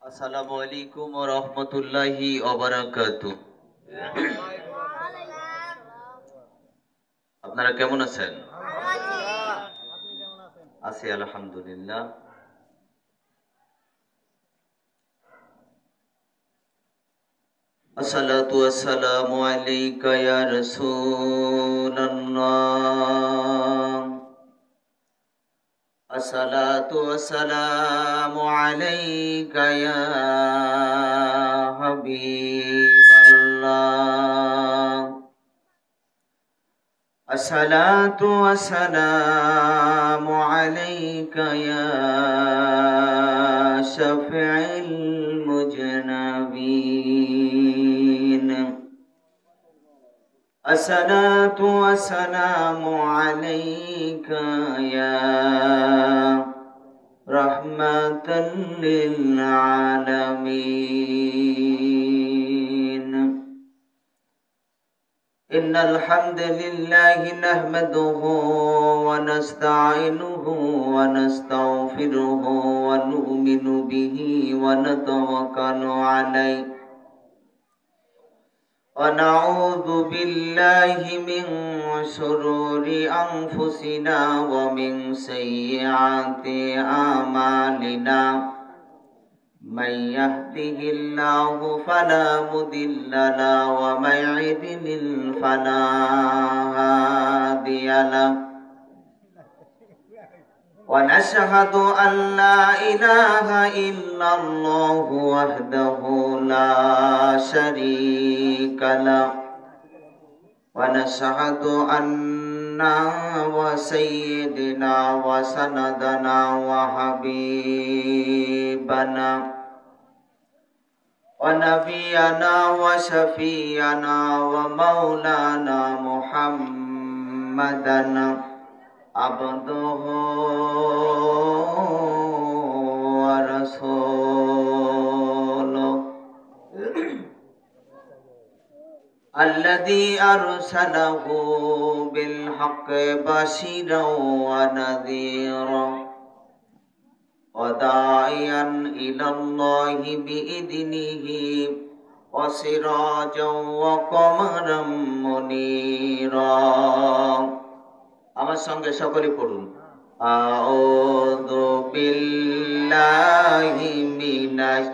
আসসালামু আলাইকুম ওয়া রাহমাতুল্লাহি ওয়া বারাকাতুহু। আপনারা কেমন আছেন? আছি আলহামদুলিল্লাহ। আসসালাতু ওয়াসসালামু আলাইকা ইয়া রাসূলুল্লাহ। আসসালাতু ওয়াসসালামু আলাইকা ইয়া হাবিবাল্লাহ। الصلاة والسلام عليك يا شفيع المذنبين. الصلاة والسلام عليك يا رحمة للعالمين. إن الحمد لله نحمده ونستعينه ونستغفره ونؤمن به ونتوكل عليه ونعوذ بالله من شرور أنفسنا ومن سيئات أعمالنا. من يهده الله فلا مضل له ومن يضلل فلا هادي له. ونشهد أن لا إله إلا الله وحده لا شريك له. ونشهد أن وسيدنا وسندنا وحبيبنا ونبينا وشفيعنا ومولانا محمدا عبده ورسوله الذي أرسله بالحق بشيرا ونذيرا وداعيا إلى الله بإذنه وسراجا وقمرا منيرا. আমার সঙ্গে সকলে পড়ুন আউযু বিল্লাহি মিনাশ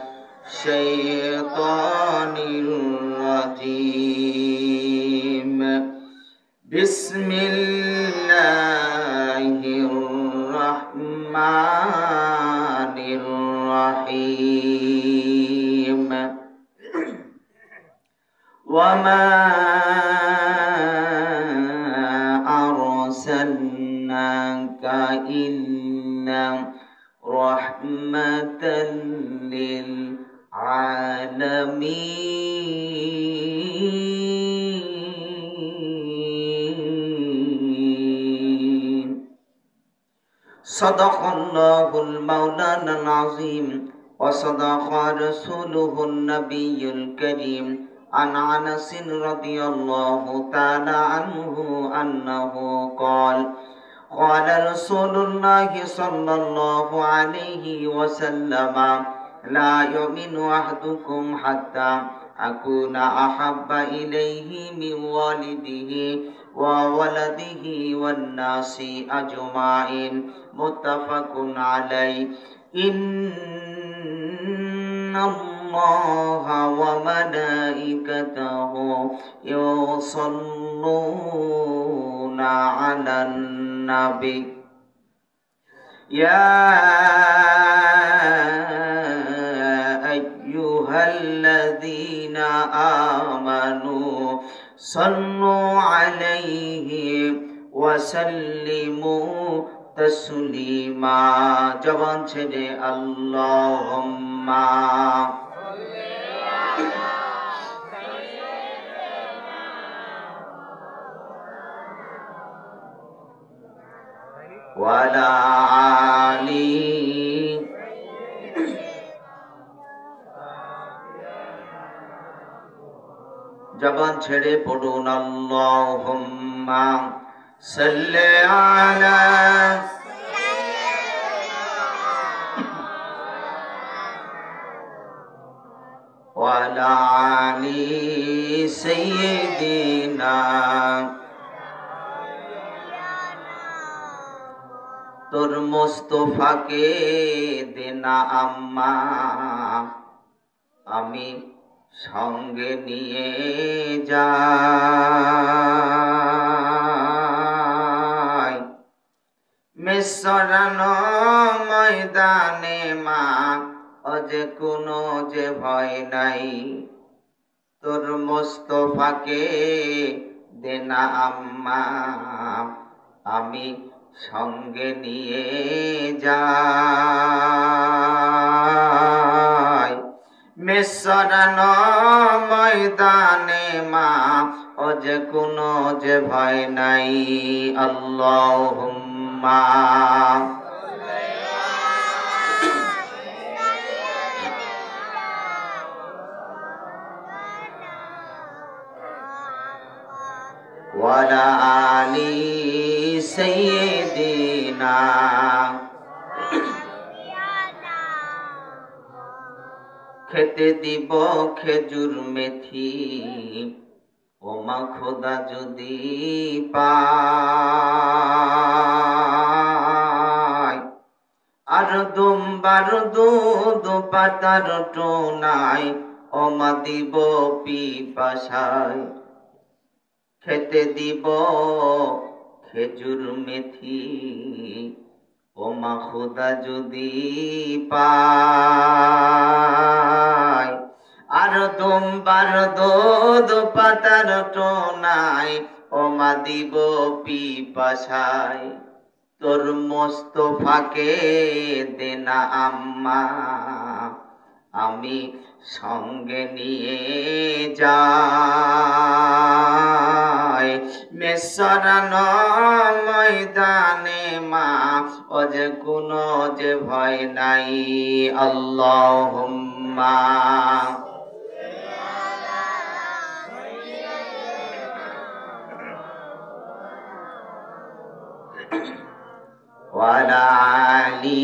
শাইতানির রাজীম. বিসমিল্লাহির রাহমানির রাহিম. ওয়ামা আরসালনাকা ইল্লা রাহমাতাল লিল আলামিন. সাদাকাল্লাহুল মাওলানাল আযীম ওয়া সাদাকা রাসূলুহুন নাবিয়্যুল কারীম. عن أنس رضي الله تعالى عنه أنه قال قال رسول الله صلى الله عليه وسلم لا يؤمن أحدكم حتى أكون أحب إليه من والده وولده والناس أجمعين. متفق عليه. إن الله وملائكته يصلون على النبي يا أيها الذين آمنوا صلوا عليه وسلموا تسليما. জবান ছেড়ে আল্লাহুম্মা ওয়ালা আলি জবান ছেড়ে পড়ুন আল্লাহুম্মা সাল্লি আলা ওয়ালা আলি সাইয়্যিদিনা। তোর মোস্তফাকে দেনা আম্মা আমি সঙ্গে নিয়ে যাই। মিসরানো ময়দানে মা অজে কোনো যে ভয় নাই। তোর মোস্তফাকে দেনা আম্মা আমি সঙ্গে নিয়ে যাই। মিসরানো ময়দানে মা অজে কোনো যে ভয় নাই। আল্লাহুম্মা ওয়ালা আলি সাইয়্যিদিনা। খেতে দিব খেজুর মেথি ও মা খোদা যদি পাই। আর দুম্বার দুধ পাতার টোনায় ও মা দিব পিপাসায়। খেতে দিব খেজুর মেথি ও মা খোদা যদি পাই। আর দুম্বার দুধ পাতার টোনায় ও মা দিব পিপাসায়। তোর মোস্তফাকে দেনা আম্মা আমি সঙ্গে নিয়ে যাই। মিসরানো ময়দানে মা অজে কোনো যে ভয় নাই। আল্লাহুম্মা ওয়ালা আলি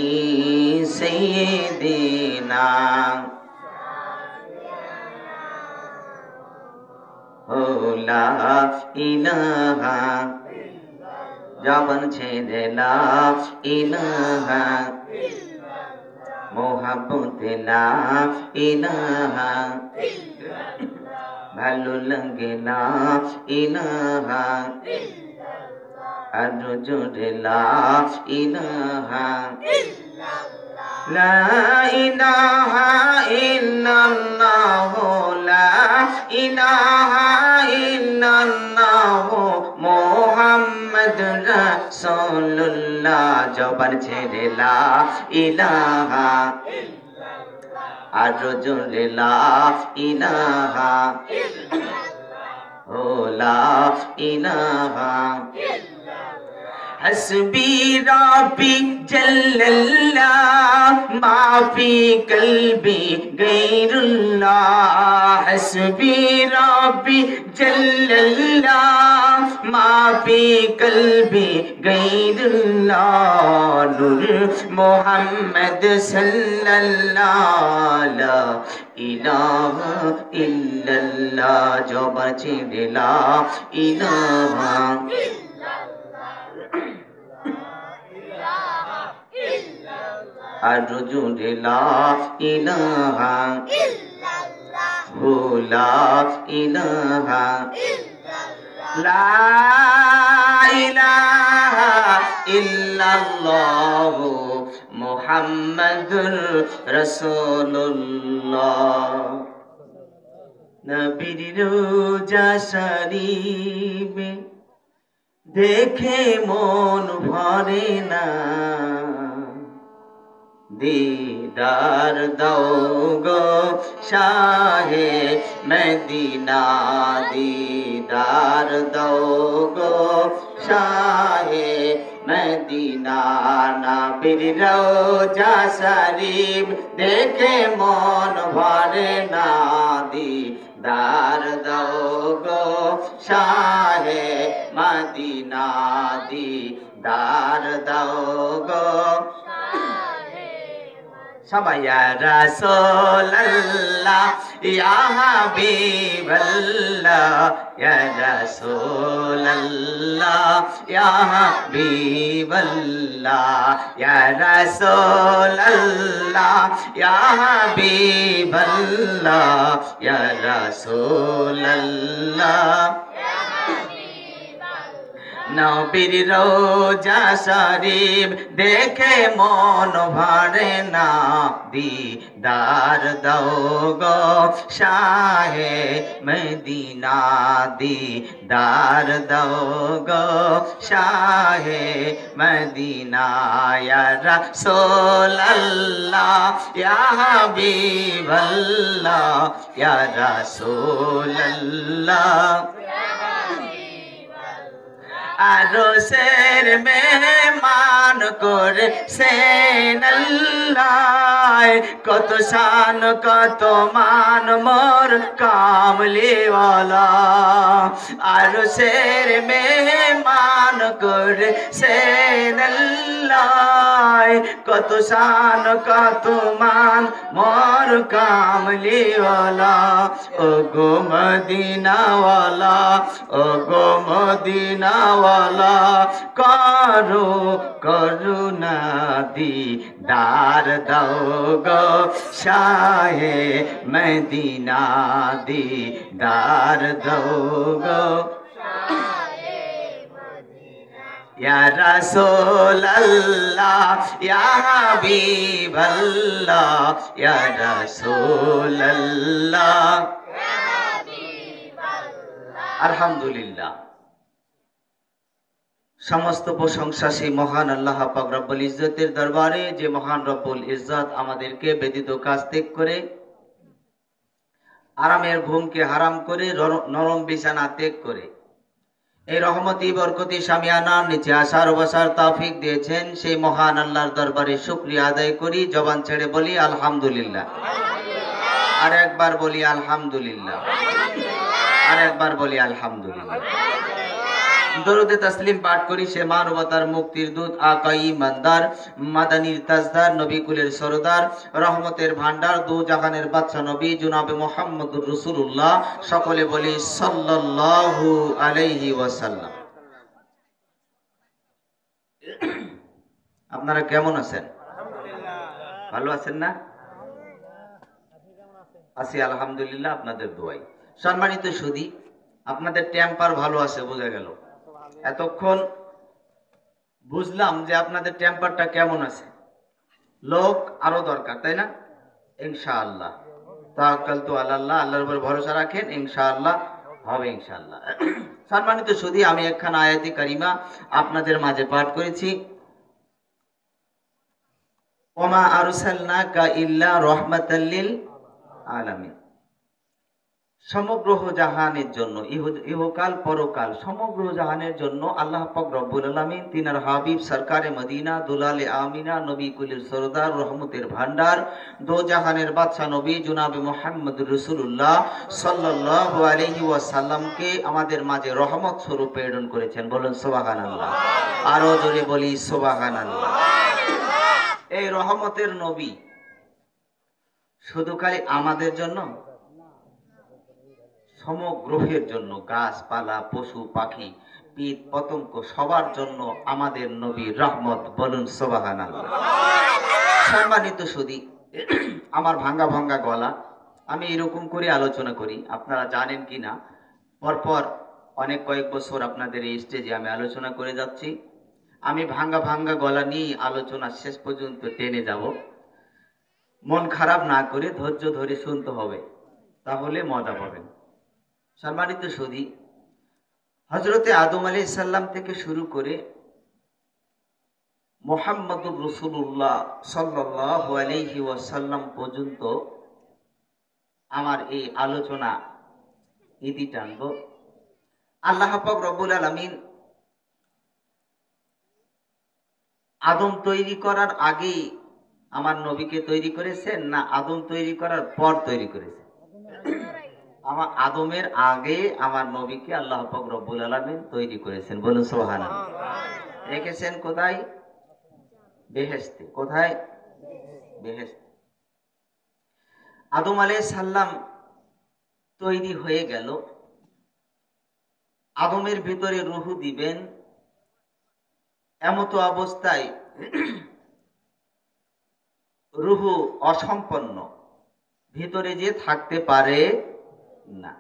সাইয়্যিদিনা। লা ইলাহা জবান ছেড়ে লা ইলাহা মোহাব্বত লা ইলাহা ভালো লাগে লা ইলাহা আর জোরে লা ইলাহা লা ইলাহা ইল্লাল্লাহ লা ইলাহা ইল্লাল্লাহ মুহাম্মদ রাসূলুল্লাহ। জবান ছেড়ে লা ইলাহা আর জোরে লা ইলাহা ও লা ইলাহা। हस्बी रब्बी जल्लल्लाह माफी कल्बी गैरुल्लाह। हस्बी रब्बी जल्लल्लाह माफी कल्बी गैरुल्लाह। नूर मोहम्मद सल्लल्लाह ला इलाहा इल्लल्लाह। जबान छेड़े ला इलाहा আর জোরে লা ইলাহা ইল্লাল্লাহ লা ইলাহা ইল্লাল্লাহ লা ইলাহা ইল্লাল্লাহ মুহাম্মাদুর রাসূলুল্লাহ। নবীর রোজা শরীফে দেখে মন ভরে না। दीदार दो गो शाहे मदीना। दीदार दो गो शाहे मदीना। नबीर रोजा शरीफ देखे मन भरे ना। दीदार दो गो शाहे मदीना। दीदार दो गो সবাই ইয়া রাসূলুল্লাহ ইয়া হাবিবাল্লাহ ইয়া রাসূলুল্লাহ ইয়া হাবিবাল্লাহ ইয়া রাসূলুল্লাহ ইয়া হাবিবাল্লাহ ইয়া রাসূলুল্লাহ নবীর রোজা শরীফ দেখে মন ভরে না দিদার দাও গো শাহে মদিনা দিদার দাও গো শাহে মদিনা ইয়া রাসূলুল্লাহ ইয়া হাবিবাল্লাহ ইয়া রাসূলুল্লাহ আরশের মেহমান করেছেন আল্লাহ কত শান কত মান মোর কামলিওয়ালা আরশের মেহমান করেছেন আল্লাহ কত শান কত মান মোর কামলিওয়ালা ও গো মদিনাওয়ালা ও গো মদিনাওয়ালা করো করুণা দিদার দাও গো শাহে মদিনা দিদার দাও গো ইয়া রাসূলুল্লাহ ইয়া হাবিবাল্লাহ ইয়া রাসূলুল্লাহ আলহামদুলিল্লাহ। সমস্ত প্রশংসা সেই মহান আল্লাহ পাক রব্বুল ইজ্জতের দরবারে, যে মহান রব্বুল ইজ্জত আমাদেরকে ব্যতীত কাজ ত্যাগ করে আরামের ঘুমকে হারাম করে নরম বিছানা ত্যাগ করে এই রহমতি বরকতি শামিয়ানার নিচে আসার বসার তৌফিক দিয়েছেন, সেই মহান আল্লাহর দরবারে শুকরিয়া আদায় করি। জবান ছেড়ে বলি আলহামদুলিল্লাহ, আর একবার বলি আলহামদুলিল্লাহ, আর একবার বলি আলহামদুলিল্লাহ। দরুদে তাসলিম পাঠ করি সে মানবতার মুক্তির দূত আকা ইমানদার মাদানীর তাজদার নবী কুলের সরদার রহমতের ভান্ডার দু জাহানের বাদশা নবী জনাবে মুহাম্মদুর রাসূলুল্লাহ। সকলে বলি সাল্লাল্লাহু আলাইহি ওয়াসাল্লাম। আপনারা কেমন আছেন? ভালো আছেন না? আছি আলহামদুলিল্লাহ, আপনাদের দোয়াই। সম্মানিত সুধী, আপনাদের টেম্পার ভালো আছে বোঝা গেল। এতক্ষণ বুঝলাম যে আপনাদের টেম্পারটা কেমন আছে। লোক আরো দরকার, তাই না? ইনশাআল্লাহ তাওয়াক্কালতু আলাল্লাহ, আল্লাহর উপর ভরসা রাখেন, ইনশাআল্লাহ হবে ইনশাআল্লাহ। সম্মানিত সুধী, আমি একখানা আয়াতে কারিমা আপনাদের মাঝে পাঠ করেছি। ওমা আরসালনাকা ইল্লা রাহমাতাল লিল আলামিন। সমগ্র জাহানের জন্য, ইহকাল পরকাল সমগ্র জাহানের জন্য আল্লাহ পাক রব্বুল আলামিন তিনার হাবিব সরকারে মদিনা দুলালে আমিনা নবী কুলের সরদার রহমতের ভান্ডার দো জাহানের বাদশা নবী জনাবে মুহাম্মদুর রাসূলুল্লাহ সাল্লাল্লাহু আলাইহি ওয়াসাল্লামকে আমাদের মাঝে রহমত স্বরূপ প্রেরণ করেছেন। বলুন সুবহানাল্লাহ, আরো জোরে বলি সুবহানাল্লাহ। এই রহমতের নবী শুধু খালি আমাদের জন্য, সমগ্রহের জন্য, গাছপালা পশু পাখি কীট পতঙ্গ সবার জন্য আমাদের নবী রহমত। বলুন সুবহানাল্লাহ। সম্মানিত সুধী, আমার ভাঙ্গা ভাঙ্গা গলা, আমি এরকম করে আলোচনা করি, আপনারা জানেন কি না পরপর অনেক কয়েক বছর আপনাদের এই স্টেজে আমি আলোচনা করে যাচ্ছি। আমি ভাঙ্গা ভাঙ্গা গলা নিয়ে আলোচনা শেষ পর্যন্ত টেনে যাব। মন খারাপ না করে ধৈর্য ধরে শুনতে হবে, তাহলে মজা পাবেন। সম্মানিত সুধী, হযরতে আদম আলাইহিস সালাম থেকে শুরু করে মুহাম্মদুর রাসূলুল্লাহ সাল্লাল্লাহু আলাইহি ওয়াসাল্লাম পর্যন্ত আমার এই আলোচনা ইতি টানব। আল্লাহ পাক রব্বুল আলামিন আদম তৈরি করার আগে আমার নবীকে তৈরি করেছেন, না আদম তৈরি করার পর তৈরি করেছেন? আমার আদমের আগে আমার নবীকে আল্লাহ পাক রব্বুল আলামিন তৈরি করেছেন। বলুন সুবহানাল্লাহ। রেখেছেন কোথায়? বেহেশতে। কোথায়? বেহেশতে। আদম আলাইহিস সালাম তৈরি হয়ে গেল। আদমের ভিতরে রূহ দিবেন, এমতো অবস্থায় রূহ অসম্পন্ন, ভিতরে যে থাকতে পারে না।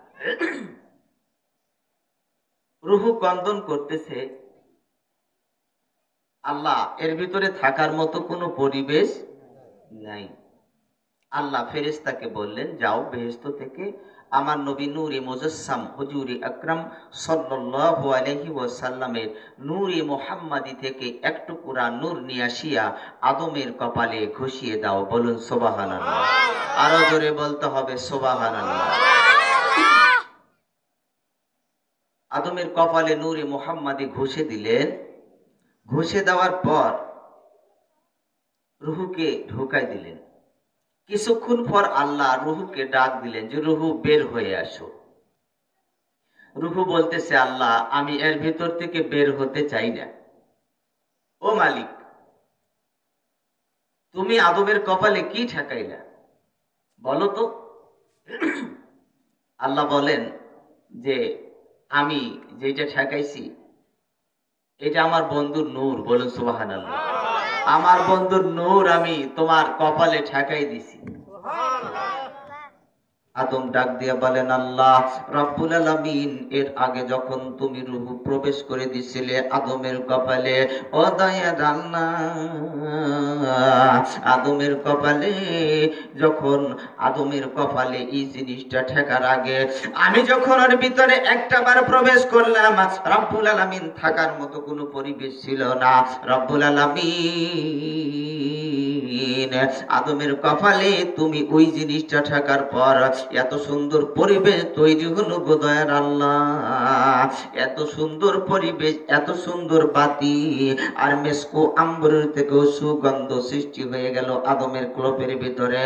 রূহ ক্রন্দন করতেছে, আল্লাহ এর ভিতরে থাকার মতো কোনো পরিবেশ নাই। আল্লাহ ফেরেশতাকে বললেন, যাও বেহেশত থেকে আমার নবী নূরে মুজাসসাম হুজুরে আকরাম সাল্লাল্লাহু আলাইহি ওয়াসাল্লামের নূরে মুহাম্মাদি থেকে এক টুকরা নূর নিয়ে আসিয়া আদমের কপালে ঘষিয়ে দাও। বলুন সুবহানাল্লাহ। আরো জোরে বলতে হবে সুবহানাল্লাহ। আদমের কপালে নূরে মুহাম্মাদি ঘষে দিলেন। ঘষে দেওয়ার পর রূহকে ঢুকাই দিলেন। কিছুক্ষণ পর আল্লাহ রূহকে ডাক দিলেন যে রূহ বের হয়ে আসো। রূহ বলতেছে, আল্লাহ আমি এর ভিতর থেকে বের হতে চাই না। ও মালিক, তুমি আদমের কপালে কি ঠেকাইলা বলো তো। আল্লাহ বলেন যে আমি যেটা ঠেকাইছি এটা আমার বন্ধুর নূর। বলুন সুবহানাল্লাহ। আমার বন্ধুর নূর আমি তোমার কপালে ঠেকাই দিছি। আদম ডাক দিয়া বলেন, আল্লাহ রব্বুল আলামিন, এর আগে যখন তুমি রূহ প্রবেশ করে দিছিলে আদমের কপালে, ও দয়ার আল্লাহ, আদমের কপালে যখন আদমের কপালে এই জিনিসটা ঠেকার আগে আমি যখন ওর ভিতরে একটা বার প্রবেশ করলাম, রব্বুল আলামিন থাকার মতো কোনো পরিবেশ ছিল না। রব্বুল আলামিন আদমের কপালে তুমি ওই জিনিসটা ঠেকার পর এত সুন্দর পরিবেশ তৈরি হলো গো দয়ার আল্লাহ। এত সুন্দর পরিবেশ, এত সুন্দর বাতি আর মেসকো আম্বরের থেকেও সুগন্ধ সৃষ্টি হয়ে গেল আদমের ক্লোপের ভিতরে।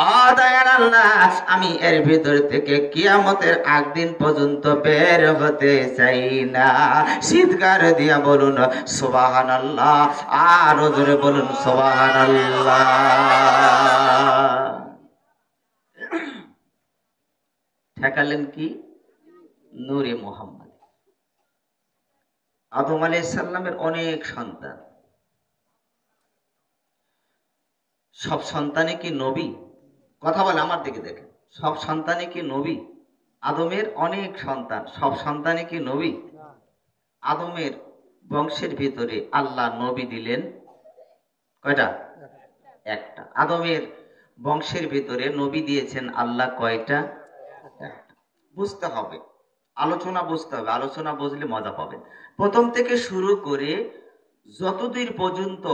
ও দয়ার আল্লাহ, আমি এর ভিতর থেকে কিয়ামতের আগ দিন পর্যন্ত বের হতে চাই না। চিৎকার দিয়া বলুন সুবহানাল্লাহ। আরো জোরে বলুন সুবহানাল্লাহ। ঠেকালেন কি? নূরে মুহাম্মদ। আদম আলাইহিস সালামের অনেক সন্তান, সব সন্তানে কি নবী? কথা বলে আমার দিকে দেখেন, সব সন্তানে কি নবী? আদমের অনেক সন্তান, সব সন্তানে কি নবী? আদমের বংশের ভিতরে আল্লাহ নবী দিলেন কয়টা? একটা। আদমের বংশের ভিতরে নবী দিয়েছেন আল্লাহ কয়টা? বুঝতে হবে, আলোচনা বুঝতে হবে, আলোচনা বুঝলে মজা পাবেন। প্রথম থেকে শুরু করে যতদূর পর্যন্ত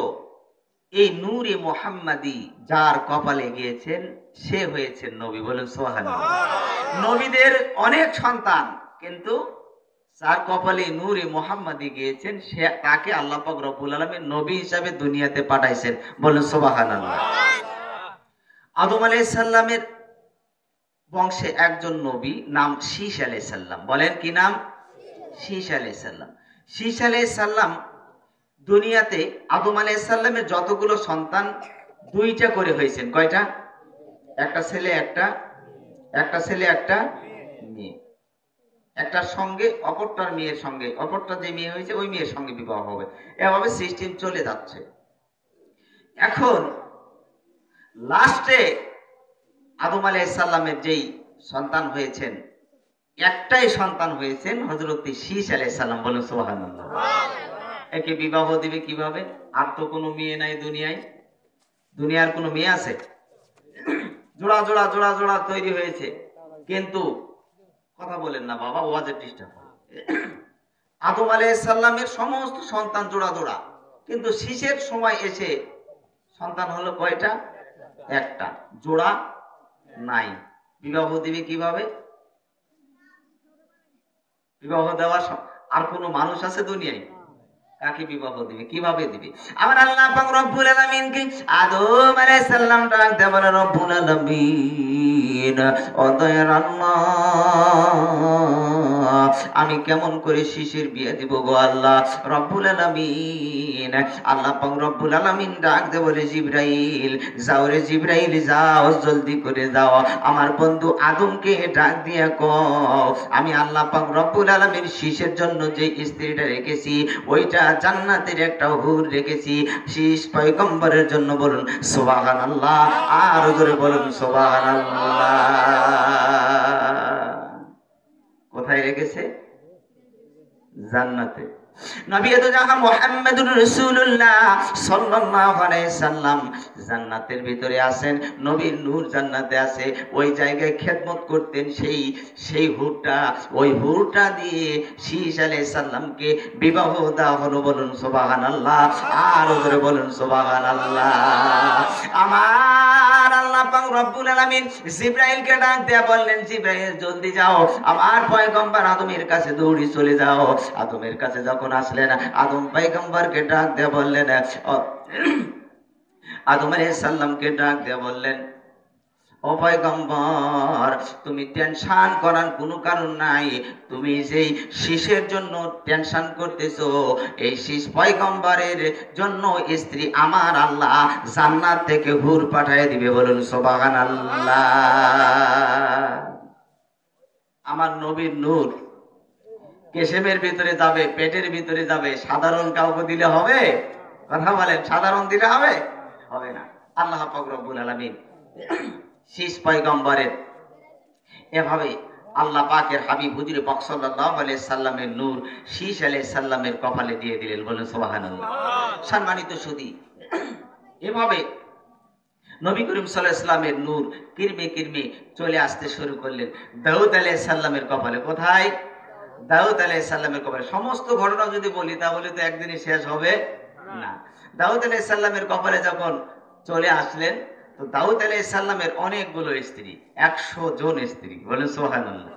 এই নূরে মুহাম্মাদি যার কপালে গিয়েছেন সে হয়েছেন নবী। বলেন সুবহানাল্লাহ। নবীদের অনেক সন্তান, কিন্তু যার কপালে নূরে মুহাম্মাদি গিয়েছেন সে তাকে আল্লাহ পাক রব্বুল আলামিন নবী হিসাবে দুনিয়াতে পাঠাইছেন। বলেন সুবহানাল্লাহ। আদম আলাইহিস সালামের বংশে একজন নবী, নাম শীশ আলাইহিস সালাম। বলেন কি নাম? শীশ আলাইহিস সালাম। শীশ আলাইহিস সালাম দুনিয়াতে আদম আলাইহিস সালামের যতগুলো সন্তান দুইটা করে হয়েছেন। কয়টা? একটা ছেলে একটা মেয়ে। একটার সঙ্গে অপরটার মেয়ের সঙ্গে, অপরটা যে মেয়ে হয়েছে ওই মেয়ের সঙ্গে বিবাহ হবে, এভাবে সিস্টেম চলে যাচ্ছে। এখন লাস্টে আদম আলাইহিস সালামের যেই সন্তান হয়েছেন, একটাই সন্তান হয়েছেন হযরত শীশ আলাইহিস সালাম। বলেন সুবহানাল্লাহ। একে বিবাহ দিবে কিভাবে? আর তো কোনো মেয়ে নাই দুনিয়ায়। দুনিয়ার কোনো মেয়ে আছে? জোড়া জোড়া জোড়া জোড়া তৈরি হয়েছে, কিন্তু কথা বলেন না বাবা, ওয়াজের ডিস্টার্ব। আদম আলাইহিস সালামের সমস্ত সন্তান জোড়া জোড়া, কিন্তু শীষের সময় এসে সন্তান হলো কয়টা? একটা। জোড়া নাই। বিবাহ দিবে কিভাবে? বিবাহ দেওয়ার আর কোনো মানুষ আছে দুনিয়ায়? কাকে বিবাহ দিবে? কিভাবে দিবে? আমার আল্লাহ পাক রব্বুল আলামিন কে আদম আলাইহিস সালাম ডাক দেয়া বলে, রব্বুল আলামিন, ও দয়ার আল্লাহ, আমি কেমন করে শিশির বিয়ে দিব গো আল্লাহ? রব্বুল আলামিন আলামিন। আল্লাহ পাক রব্বুল আলামিন ডাক দে বলে জিবরাইল যাও রে জিবরাইল যাও, জলদি করে যাও, আমার বন্ধু আদমকে ডাক দিয়া কও আমি আল্লাহ পাক রব্বুল আলামিন শীষের জন্য যে স্ত্রীটা রেখেছি ওইটা জান্নাতের একটা হুর রেখেছি। শীষ পয়গম্বরের জন্য বলুন সুবহানাল্লাহ, আর জোরে বলুন সুবহানাল্লাহ। কোথায় রেখেছে? জান্নাতে। নবী তো জাহা মুহাম্মদুর রাসূলুল্লাহ সাল্লাল্লাহু আলাইহি সাল্লাম জান্নাতের ভিতরে আছেন, নবীর নূর জান্নাতে আছে। ওই জায়গায় খেদমত করতেন সেই হুরটা, ওই হুরটা দিয়ে শীষ আলাইহিস সালামকে বিবাহ দেওয়া হলো। বলুন সুবহানাল্লাহ, আর ওরে বলুন সুবহানাল্লাহ। আমার আল্লাহ পাক রব্বুল আলামিন জিবরাইলকে ডাক দেয়া বললেন জিবরাইল জলদি যাও, আমার পয়গম্বর আদমের কাছে দৌড়ি চলে যাও। আদমের কাছে যখন আসলেন আদম পয়গম্বরকে ডাক দেয়া বললেন, আদম আলাইহিস সালামকে ডাক দেয়া বললেন ও পয়গম্বর তুমি টেনশন করার কোনো কারণ নাই, তুমি যেই শীষের জন্য টেনশন করতেছো এই শীষ পয়গম্বরের জন্য স্ত্রী আমার আল্লাহ জান্নাত থেকে হুর পাঠিয়ে দিবে। বলুন সুবহানাল্লাহ। আমার নবীর নূর কেশেমের ভিতরে যাবে, পেটের ভিতরে যাবে, সাধারণ কাউকে দিলে হবে? কথা বলেন, সাধারণ দিলে হবে? হবে না। আল্লাহ পাক রব্বুল আলামিন শীষ পয়গম্বরের এভাবে আল্লাহ পাকের হাবিব হুজুর পাক সাল্লাল্লাহু আলাইহি সাল্লামের নূর শীষ আলাইহিস সালামের কপালে দিয়ে দিলেন। বলেন সুবহানাল্লাহ। সম্মানিত সুধী, এভাবে নবী করিম সাল্লাল্লাহু আলাইহি সাল্লামের নূর কিরমে কিরমে চলে আসতে শুরু করলেন দাউদ আলাইহিস সালামের কপালে। কোথায়? দাউদ আলাইহিস সালামের কপালে। সমস্ত ঘটনা যদি বলি তাহলে তো একদিনে শেষ হবে না। দাউদ আলাইহিস সালামের কপালে যখন চলে আসলেন তো দাউদ আলাইহিস সালামের অনেকগুলো স্ত্রী, 100 জন স্ত্রী। বলেন সুবহানাল্লাহ।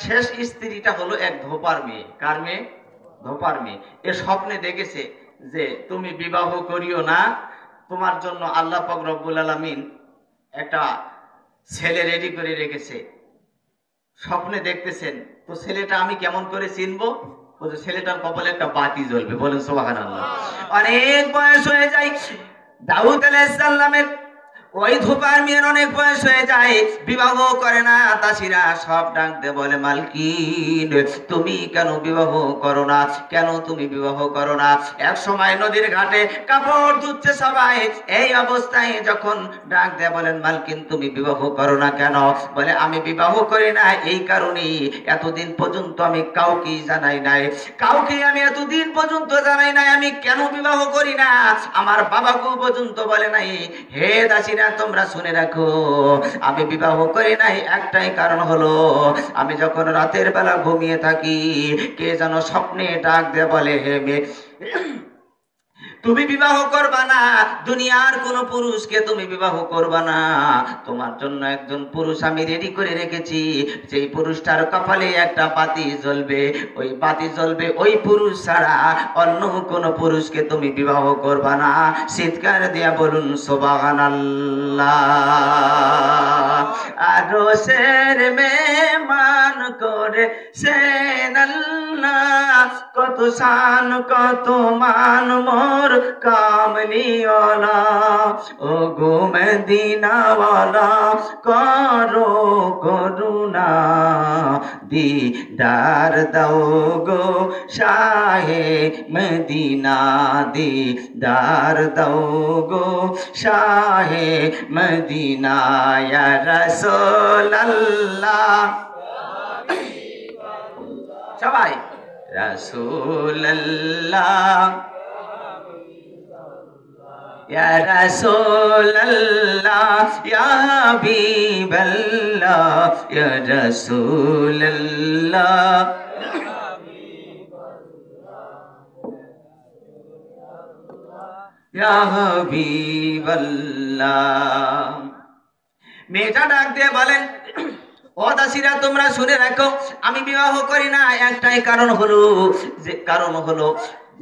শেষ স্ত্রীটা হলো এক ধোপার মেয়ে। কার মেয়ে? ধোপার মেয়ে। এ স্বপ্নে দেখেছে যে তুমি বিবাহ করিও না, তোমার জন্য আল্লাহ পাক রব্বুল আলামিন একটা ছেলে রেডি করে রেখেছে। স্বপ্নে দেখতেছেন তো ছেলেটা আমি কেমন করে চিনবো? বলছে ছেলেটার কপালে একটা বাতি জ্বলবে। বলেন সুবহানাল্লাহ। অনেক বয়স হয়ে যায় দাউদ আলাইহিস সালামের, ওই ধোপার মেয়ের অনেক বয়স হয়ে যায়, বিবাহ করে না। দাসীরা সব ডাক দে বলে মালকিন তুমি কেন বিবাহ করো না, কেন তুমি বিবাহ করো না? এক সময় নদীর ঘাটে কাপড় ধুচ্ছে সবাই, এই অবস্থায় যখন ডাক দে বলেন মালকিন তুমি বিবাহ করো না কেন? বলে আমি বিবাহ করি না এই কারণেই এতদিন পর্যন্ত আমি কাউকে জানাই নাই, কাউকে আমি এতদিন পর্যন্ত জানাই নাই আমি কেন বিবাহ করি না, আমার বাবাকেও পর্যন্ত বলে নাই। হে দাসীরা তোমরা শুনে রাখো, আমি বিবাহ করি নাই একটাই কারণ হলো আমি যখন রাতের বেলা ঘুমিয়ে থাকি কে যেন স্বপ্নে ডাক দিয়ে বলে হে মেয়ে তুমি বিবাহ করবা না, দুনিয়ার কোন পুরুষকে তুমি বিবাহ করবা না, তোমার জন্য একজন পুরুষ আমি রেডি করে রেখেছি, সেই পুরুষটার কপালে একটা বাতি জ্বলবে, ওই বাতি জ্বলবে ওই পুরুষ ছাড়া অন্য কোন পুরুষকে তুমি বিবাহ করবা না। চিৎকার দিয়া বলুন সুবহানাল্লাহ। আরশের মেহমান করে সেন আল্লাহ, কত শান কত মান মোর কামলিওয়ালা, ও গো মদিনাওয়ালা করো করুণা, দিদার দাও গো শাহে মদিনা, দিদার দাও গো শাহে মদিনা, ইয়া রাসূলুল্লাহ। সবাই রাসূলুল্লাহ ইয়া রাসূলুল্লাহ ইয়া হাবিবাল্লাহ ইয়া রাসূলুল্লাহ ইয়া হাবিবাল্লাহ। মেয়েটা ডাক দিয়ে বলেন ও দাসীরা তোমরা শুনে রাখো, আমি বিবাহ করি না একটাই কারণ হলো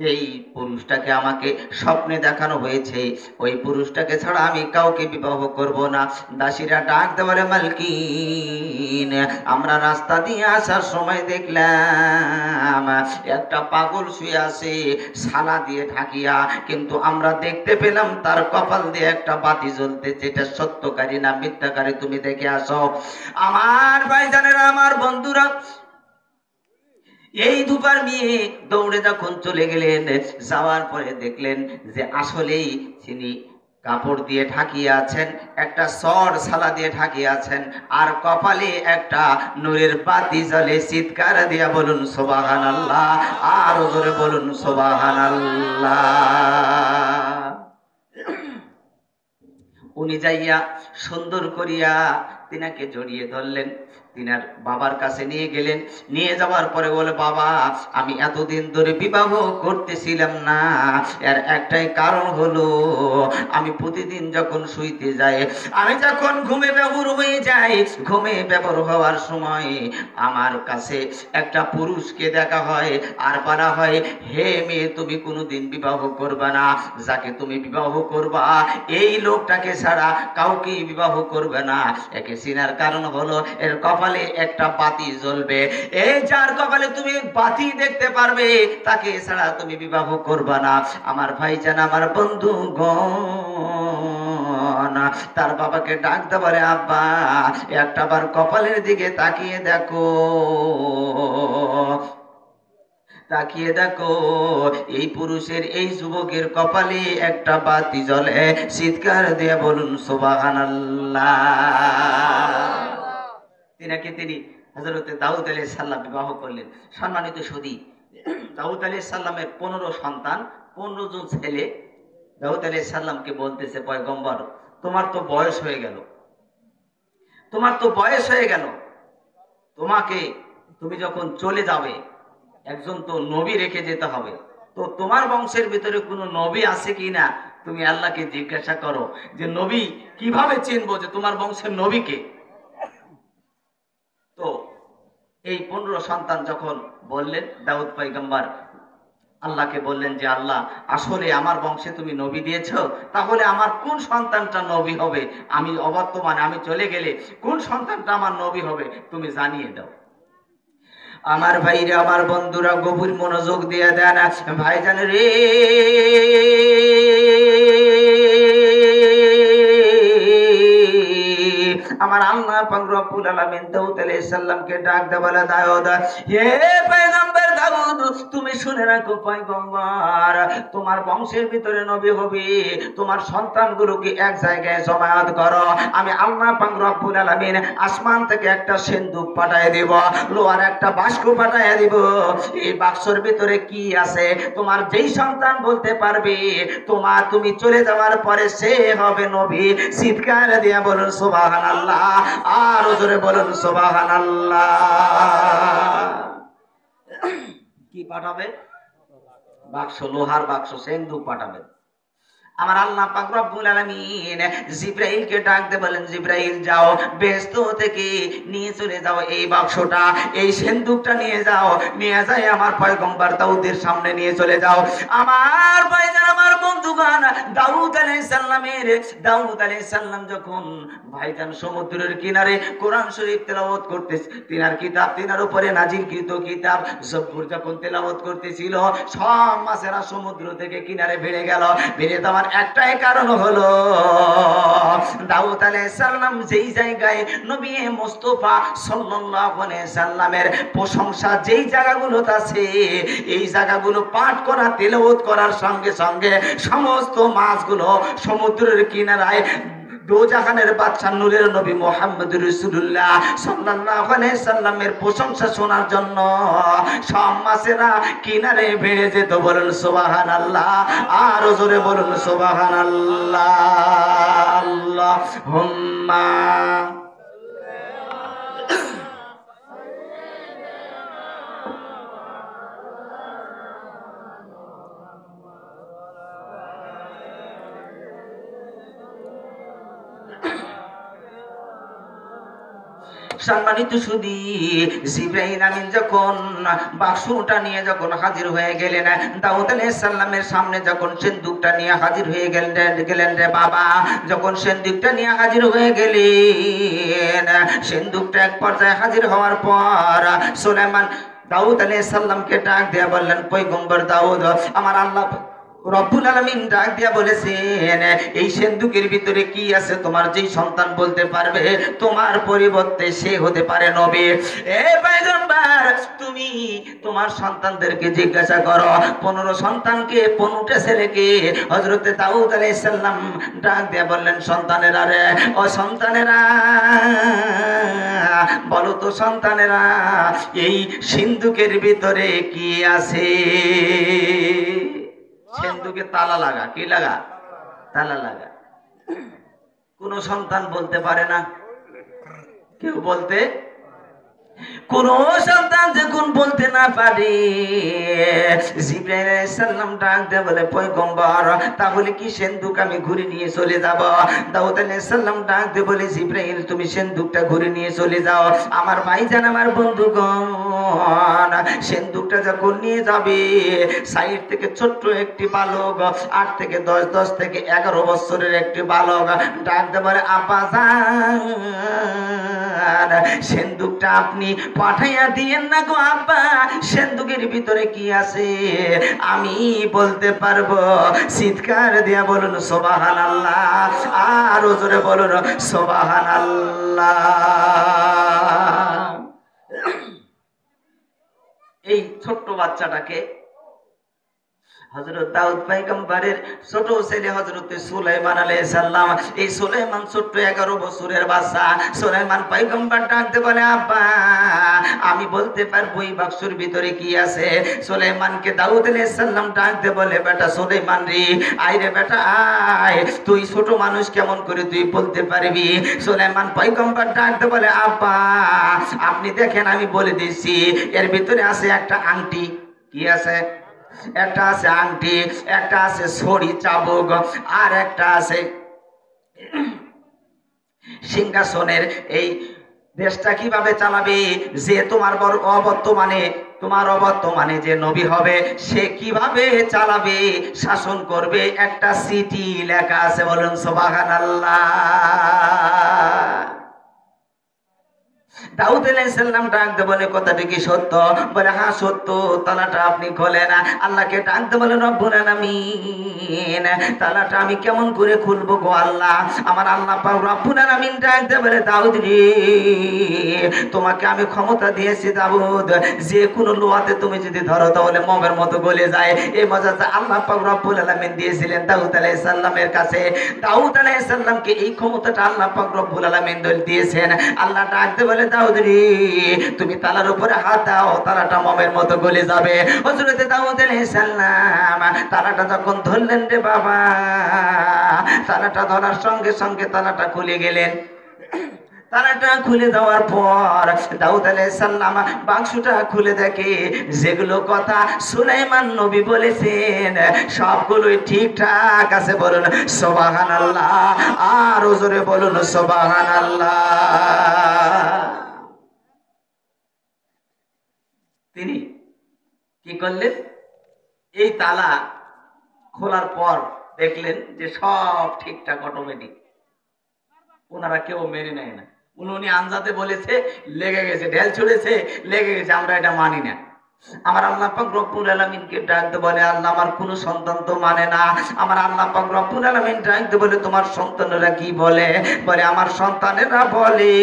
যেই পুরুষটাকে আমাকে স্বপ্নে দেখানো হয়েছে, ওই পুরুষটাকে ছাড়া আমি কাউকে বিবাহ করব না। দাসীরা ডাক দেওয়া বলে, মালকিন, আমরা রাস্তা দিয়ে আসার সময় দেখলাম একটা পাগল শুয়ে আছে সালা দিয়ে ঢাকিয়া, কিন্তু আমরা দেখতে পেলাম তার কপাল দিয়ে একটা বাতি জ্বলতেছে। এটা সত্যকারী না মিথ্যাকারী, তুমি দেখে আসো। আমার ভাইজানেরা, আমার বন্ধুরা, এই দুবার মেয়ে দৌড়ে যখন চলে গেলেন, যাওয়ার পরে দেখলেন যে আসলেই তিনি কাপড় দিয়ে ঢাকিয়ে আছেন, একটা সর সালা দিয়ে ঢাকিয়ে আছেন, আর কপালে একটা নূরের বাতি জ্বলে। চিৎকার দিয়া বলুন সুবহানাল্লাহ, আর জোরে বলুন সুবহানাল্লাহ। উনি যাইয়া সুন্দর করিয়া তিনাকে জড়িয়ে ধরলেন, তিনার বাবার কাছে নিয়ে গেলেন। নিয়ে যাওয়ার পরে বলে, বাবা, আমি এতদিন ধরে বিবাহ করতেছিলাম না, এর একটাই কারণ হলো আমি প্রতিদিন যখন শুইতে যাই, আমি যখন ঘুমে বেহুর হয়ে যাই, ঘুমে বেহুর হওয়ার সময় আমার কাছে একটা পুরুষকে দেখা হয়, আর বলা হয়, হে মেয়ে, তুমি কোনোদিন বিবাহ করবা না, যাকে তুমি বিবাহ করবা এই লোকটাকে ছাড়া কাউকে বিবাহ করবে না। একে চিনার কারণ হলো এর কপালে একটা বাতি জ্বলবে। এই যার কপালে তুমি বাতি দেখতে পারবে, তাকে ছাড়া তুমি বিবাহ করবে না। আমার ভাইজান, আমার বন্ধুগণ, তার বাবাকে ডাকতে পারে, আব্বা, একটা বার কপালের দিকে তাকিয়ে দেখো, তাকিয়ে দেখো, এই পুরুষের, এই যুবকের কপালে একটা বাতি জ্বলে। চিৎকার দিয়ে বলুন সুবহানাল্লাহ। তিনি হযরত দাউদ আলাইহিস সালাম বিবাহ করলেন। সম্মানিত সুধী, দাউদ আলাইহিস সালামের 15 সন্তান, 15 জন ছেলে। দাউদ আলাইহিস সালামকে বলতেছে, পয়গম্বর, তোমার তো বয়স হয়ে গেল, তোমার তো বয়স হয়ে গেল, তুমি যখন চলে যাবে, একজন তো নবী রেখে যেতে হবে, তো তোমার বংশের ভিতরে কোনো নবী আছে কিনা তুমি আল্লাহকে জিজ্ঞাসা করো, যে নবী কিভাবে চিনবো যে তোমার বংশের নবীকে। তো এই 15 সন্তান যখন বললেন, দাউদ পয়গম্বর আল্লাহকে বললেন যে, আল্লাহ, আসলে আমার বংশে তুমি নবী দিয়েছো, তাহলে আমার কোন সন্তানটা নবী হবে, আমি অবর্তমানে, আমি চলে গেলে কোন সন্তানটা আমার নবী হবে তুমি জানিয়ে দাও। আমার ভাইরা, আমার বন্ধুরা, গভীর মনোযোগ দিয়ে দেন। ভাইজান রে, আমার আল্লাহ পাক রব্বুল আলামিন দাউদ আলাইহিস সালামকে ডাক দে, বলে, দাউদ, হে পয়গম্বর দাউদ, তুমি শুনে রাখো পয়গম্বর, তোমার বংশের ভিতরে নবী হবে, তোমার সন্তানগুলোকে এক জায়গায় জমায়েত করো। আমি আল্লাহ পাক রব্বুল আলামিন আসমান থেকে একটা সিন্দুক পাঠিয়ে দেব, লোহার একটা বাক্স পাঠিয়ে দেব। এই বাক্সের ভিতরে কি আছে তোমার যেই সন্তান বলতে পারবে, তুমি চলে যাওয়ার পরে সে হবে নবী। চিৎকার দিয়ে বলুন সুবহানাল্লাহ, আর জোরে বলুন সুবহানাল্লাহ। কি পাঠাবে? বাক্স, লোহার বাক্স, সিন্দুক পাঠাবে। আমার আল্লাহ পাক রব্বুল আলামিন জিবরাইলকে ডাকতে বলেন, জিবরাইল, যাও বেহেশত থেকে নিয়ে চলে যাও এই বাক্সটা, এই সিন্দুকটা নিয়ে যাও, নিয়ে যাই আমার পয়গম্বর দাউদের সামনে নিয়ে চলে যাও। আমার ভাইজান, আমার বন্ধুগণ, দাউদ আলাইহিস সালাম যখন ভাইজান সমুদ্রের কিনারে কোরআন শরীফ তেলাওয়াত করতেছে, তিনার কিতাব, তিনার উপরে নাজিলকৃত কিতাব জবুর যখন তেলাওয়াত করতেছিল, সব মাছেরা সমুদ্র থেকে কিনারে ভিড়ে গেল। ভিড়ে যাওয়ার একটাই কারণ হলো, দাউদ আলাইহিস সালাম যেই জায়গায় নবী মুস্তাফা সাল্লাল্লাহু আলাইহি সাল্লামের প্রশংসা যেই জায়গাগুলোতে আছে, এই জায়গাগুলো পাঠ করা, তেলাওয়াত করার সঙ্গে সঙ্গে সমস্ত মাছগুলো সমুদ্রের কিনারায় দোজাহানের বাদশা নূরের নবী মুহাম্মদুর রাসূলুল্লাহ সাল্লাল্লাহু আলাইহি সাল্লামের প্রশংসা শোনার জন্য সব মাছেরা কিনারে ভিড়ে যেত। বলুন সুবহানাল্লাহ, আর জোরে বলুন সুবহানাল্লাহ। আল্লাহুম্মা সম্মানিত সুধী, জিবরাইল আমিন যখন বাক্সটা নিয়ে যখন হাজির হয়ে গেলেন, দাউদ আলাইহিস সালামের সামনে যখন সিন্দুকটা নিয়ে হাজির হয়ে গেলেন রে বাবা, যখন সিন্দুকটা নিয়ে হাজির হয়ে গেলেন, সিন্দুকটা এক পর্যায়ে হাজির হওয়ার পর সুলাইমান দাউদ আলাইহিস সালামকে ডাক দিয়ে বললেন, পয়গম্বর দাউদ, আমার আল্লাহ রব্বুল আলামিন ডাক দিয়া বলেছেন, এই সিন্দুকের ভিতরে কি আছে তোমার যেই সন্তান বলতে পারবে, তোমার পরিবর্তে সে হতে পারে নবী। এ পয়গম্বর, তুমি তোমার সন্তানদেরকে জিজ্ঞাসা করো, 15 সন্তানকে 15টা ছেলেকে। হযরতে দাউদ আলাইহিস সালাম ডাক দিয়া বললেন, সন্তানেরা রে, ও সন্তানেরা, বলো তো সন্তানেরা, এই সিন্দুকের ভিতরে কি আছে? সিন্দুকে তালা লাগা, কি লাগা? তালা লাগা। কোন সন্তান বলতে পারে না, কেউ বলতে, কোন সন্তান যখন বলতে না পারে, জিবরাইল আলাইহিস সালাম ডাক দিয়ে বলে, পয়গম্বর, তাহলে কি সিন্দুক আমি ঘুরে নিয়ে চলে যাব? দাউদ আলাইহিস সালাম ডাক দিয়ে বলে, জিবরাইল, তুমি সিন্দুকটা ঘুরে নিয়ে চলে যাও। আমার ভাইজান, আমার বন্ধুগণ, সিন্দুকটা যখন নিয়ে যাবে, সাইড থেকে ছোট্ট একটি বালক, 8 থেকে 10 থেকে 11 বছরের একটি বালক ডাক দিয়ে বলে, আব্বাজান, সিন্দুকটা আপনি পাঠাইয়া দিয়েন না গো আব্বা, সিন্দুকের ভিতরে কি আছে আমি বলতে পারবো। চিৎকার দিয়া বলুন সুবহানাল্লাহ, আর জোরে বলুন সুবহানাল্লাহ। এই ছোট্ট বাচ্চাটাকে হযরত দাউদ পয়গম্বরের ছোট ছেলে হযরত সুলাইমান আলাইহিস সালাম, এই সুলাইমান ছোট্ট 11 বছরের বাচ্চা, সুলাইমান পয়গম্বর ডাকতে বলে, আব্বা, আমি বলতে পারবো এই বাক্সের ভিতরে কি আছে। সুলাইমানকে দাউদ আলাইহিস সালাম ডাকতে বলে, বেটা সুলাইমান রে, আয় রে বেটা আয়, তুই ছোট মানুষ কেমন করে তুই বলতে পারবি? সুলাইমান পয়গম্বর ডাকতে বলে, আব্বা, আপনি দেখেন, আমি বলে দিচ্ছি, এর ভিতরে আছে একটা আংটি। কি আছে? একটা আছে আংটি, একটা আছে ছড়ি চাবুক, আর একটা আছে সিংহাসনের। এই দেশটা কিভাবে চালাবে, যে তোমার অবর্তমানে যে নবী হবে, সে কিভাবে চালাবে, শাসন করবে, একটা চিঠি লেখা আছে। বলুন সুবহানাল্লাহ। দাউদ আলাইহিস সালাম ডাকতে বলে, কথাটা কি সত্য? বলে, হ্যাঁ সত্য। তালাটা আপনি খোলেন। আল্লাহকে ডাকতে বলে, রব্বুল আলামিন, তালাটা আমি কেমন করে খুলবো গো আল্লাহ? আমার আল্লাহ পাক রব্বুল আলামিন ডাকতে বলে, দাউদ রে, তোমাকে আমি ক্ষমতা দিয়েছি দাউদ, যে কোনো লোহাতে তুমি যদি ধরো তাহলে মোমের মতো গলে যায়। এই মজাটা আল্লাহ পাক রব্বুল আলামিন দিয়েছিলেন দাউদ আলাইহিস সালামের কাছে। দাউদ আলাইহিস সালামকে এই ক্ষমতাটা আল্লাহ পাক রব্বুল আলামিন দিয়েছেন। আল্লাহ ডাকতে বলে, দাউদ রে, তুমি তালার উপরে হাত দাও, তালাটা মোমের মতো গলে যাবে। হযরত দাউদ আলাইহিস সালাম তালাটা যখন ধরলেন রে বাবা, তালাটা ধরার সঙ্গে সঙ্গে তালাটা খুলে গেলেন। তালাটা খুলে দেওয়ার পর দাউদ আলাইহিস সালাম বাক্সটা খুলে দেখে, যেগুলো কথা সুলাইমান নবী বলেছেন সবগুলোই ঠিকঠাক আছে। বলুন সুবহানাল্লাহ, আর জোরে বলুন সুবহানাল্লাহ। তিনি কি করলেন? এই তালা খোলার পর দেখলেন যে সব ঠিকঠাক, অটোমেটিক। ওনারা কেউ মেনে নেয় না। উনি আনজাতে বলেছে, লেগে গেছে, ঢেল ছুড়েছে, লেগে গেছে, আমরা এটা মানি না। আমার আল্লাহ পাক রব্বুল আলামিনকে ডাকতে বলে, আল্লাহ, আমার কোন সন্তান তো মানে না। আমার আল্লাহ পাক রব্বুল আলামিন ডাকতে বলে, তোমার সন্তানেরা কি বলে? বলে, আমার সন্তানেরা বলে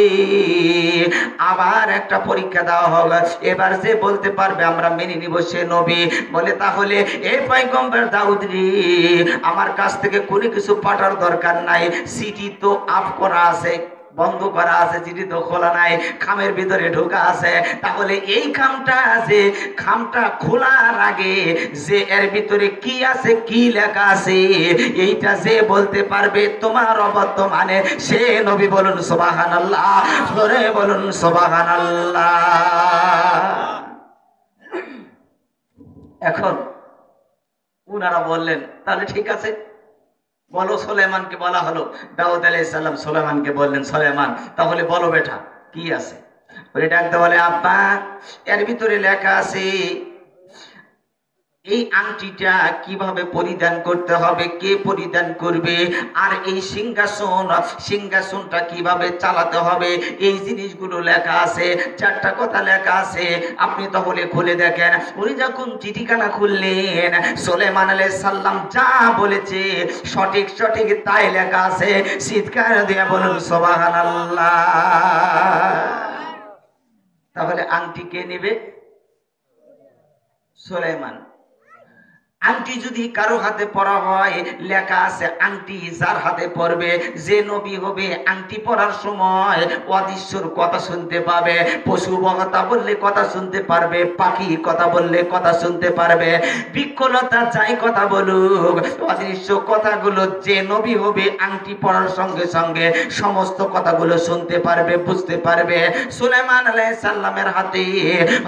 আবার একটা পরীক্ষা দেওয়া হবে, এবার যে বলতে পারবে আমরা মেনে নিব সে নবী। বলে, তাহলে এই পয়গম্বর দাউদ রে, আমার কাছ থেকে কোনো কিছু পাঠার দরকার নাই, সিটি তো আপ করা আছে, বন্ধ করা আছে, চিঠি তো খোলা নাই, খামের ভিতরে ঢোকা আছে। তাহলে এই খামটা খোলার আগে যে এর ভিতরে কি আছে, কি লেখা আছে, এইটা যে বলতে পারবে তোমার অবর্তমানে সে নবী। বলুন সুবহানাল্লাহ, জোরে বলুন সুবহানাল্লাহ। এখন উনারা বললেন, তাহলে ঠিক আছে, বলো। সুলাইমানকে বলা হলো। দাউদ আলাইহিস সালাম সুলাইমানকে বললেন, সুলাইমান, তাহলে বলো বেটা, কি আছে? বলে ডাকতে বলে আব্বা এর ভিতরে লেখা আছে এই আংটিটা কিভাবে পরিধান করতে হবে, কে পরিধান করবে, আর এই সিংহাসনটা কিভাবে চালাতে হবে, এই জিনিসগুলো লেখা আছে। চারটা কথা লেখা আছে, আপনি তাহলে খুলে দেখেন। উনি যখন চিঠিখানা খুললেন, সুলাইমান আলাইহিস সালাম যা বলেছে সঠিক সঠিক তাই লেখা আছে। চিৎকার দিয়ে বলুন সুবহানাল্লাহ। তাহলে আংটি কে নেবে? সুলাইমান। আংটি যদি কারো হাতে পরা হয়, লেখা আছে আংটি যার হাতে পরবে, যে নবী হবে, আংটি পরার সময় অদৃশ্যর কথা শুনতে পাবে, পশু কথা বললে কথা শুনতে পারবে, পাখি কথা বললে কথা শুনতে পারবে, বৃক্ষলতা যাই কথা বলুক, অদৃশ্য কথাগুলো যে নবী হবে আংটি পরার সঙ্গে সঙ্গে সমস্ত কথাগুলো শুনতে পারবে, বুঝতে পারবে। সুলাইমান আলাইহিস সালামের হাতে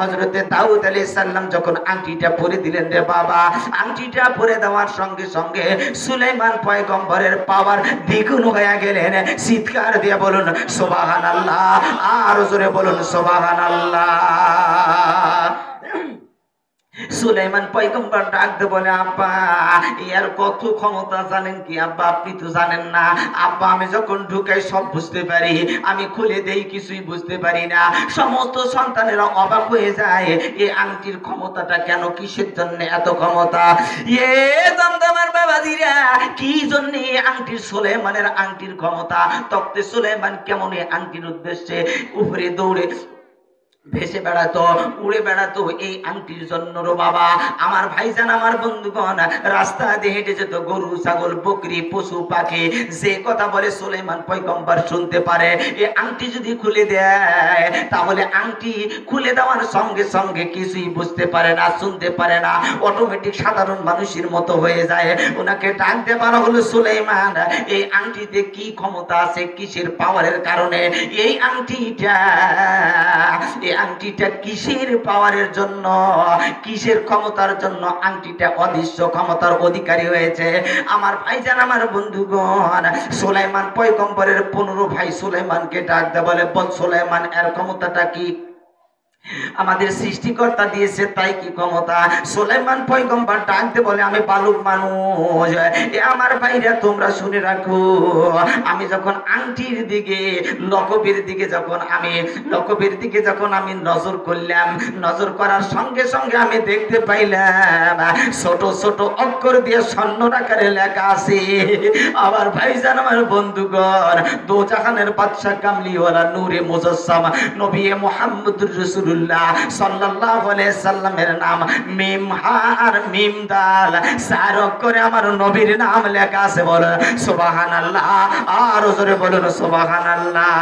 হযরতে দাউদ আলাইহিস সালাম যখন আংটিটা পরে দিলেন রে বাবা, আংটিটা পরে দেওয়ার সঙ্গে সঙ্গে সুলাইমান পয়গম্বরের পাওয়ার দ্বিগুণ হয়ে গেলেন। চিৎকার দিয়ে বলুন সুবহানাল্লাহ, আর জোরে বলুন সুবহানাল্লাহ। সুলাইমান পয়গম্বর ডাকতে বলে আব্বা এর কত ক্ষমতা জানেন কি আব্বা? আপনি তো জানেন না আব্বা, আমি যখন ঢুকাই সব বুঝতে পারি, আমি খুলে দেই কিছুই বুঝতে পারি না। সমস্ত সন্তানেরা অবাক হয়ে যায়, এই আংটির ক্ষমতাটা কেন, কিসের জন্য এত ক্ষমতা? দমদমের বাবাজিরা, কি জন্য আংটির, সুলাইমানের আংটির ক্ষমতা? তখতে সুলাইমান কেমন এই আংটির উদ্দেশ্যে উপরে দৌড়ে ভেসে বেড়াতো, উড়ে বেড়াতো এই আংটির জন্য রে বাবা। আমার ভাইজান, আমার বন্ধুগণ, রাস্তা দিয়ে হেঁটে যেত গরু, ছাগল, বকরি, পশু পাখি, যে কথা বলে সুলাইমান পয়গম্বর শুনতে পারে। এই আংটি যদি খুলে দেয়, তাহলে আংটি খুলে দেওয়ার সঙ্গে সঙ্গে কিছুই বুঝতে পারে না, শুনতে পারে না, অটোমেটিক সাধারণ মানুষের মতো হয়ে যায়। ওনাকে ডাকতে পারা হলো সুলাইমান, এই আংটিতে কি ক্ষমতা আছে, কিসের পাওয়ারের কারণে এই আংটিটা কিসের পাওয়ারের জন্য, কিসের ক্ষমতার জন্য আংটিটা অদৃশ্য ক্ষমতার অধিকারী হয়েছে? আমার ভাইজান, আমার বন্ধুগণ, সুলাইমান পয়গম্বরের 15 ভাই সুলাইমানকে ডাক দেয়, বলে বল সুলাইমান এর ক্ষমতাটা কি? আমাদের সৃষ্টিকর্তা দিয়েছে তাই কি ক্ষমতা? সুলাইমান পয়গম্বর ডাকতে বলে আমি বালক মানুষ, এ আমার ভাইরা তোমরা শুনে রাখো, আমি যখন আংটির দিকে লকবের দিকে যখন আমি নজর করলাম, নজর করার সঙ্গে সঙ্গে আমি দেখতে পাইলাম ছোট ছোট অক্ষর দিয়ে স্বর্ণাকারে লেখা আছে। আমার ভাইজান, আমার বন্ধুগণ, দো জাহানের বাদশা কামলিওয়ালা নূরে মুজাসসাম নবী মুহাম্মদুর রাসূলুল্লাহ সাল্লাল্লাহু আলাইহি সাল্লামের নাম মিম হা আর মিম দাল 4 অক্ষরে আমার নবীর নাম লেখা আছে। বলো সুবহানাল্লাহ, আর জোরে বলুন সুবহানাল্লাহ।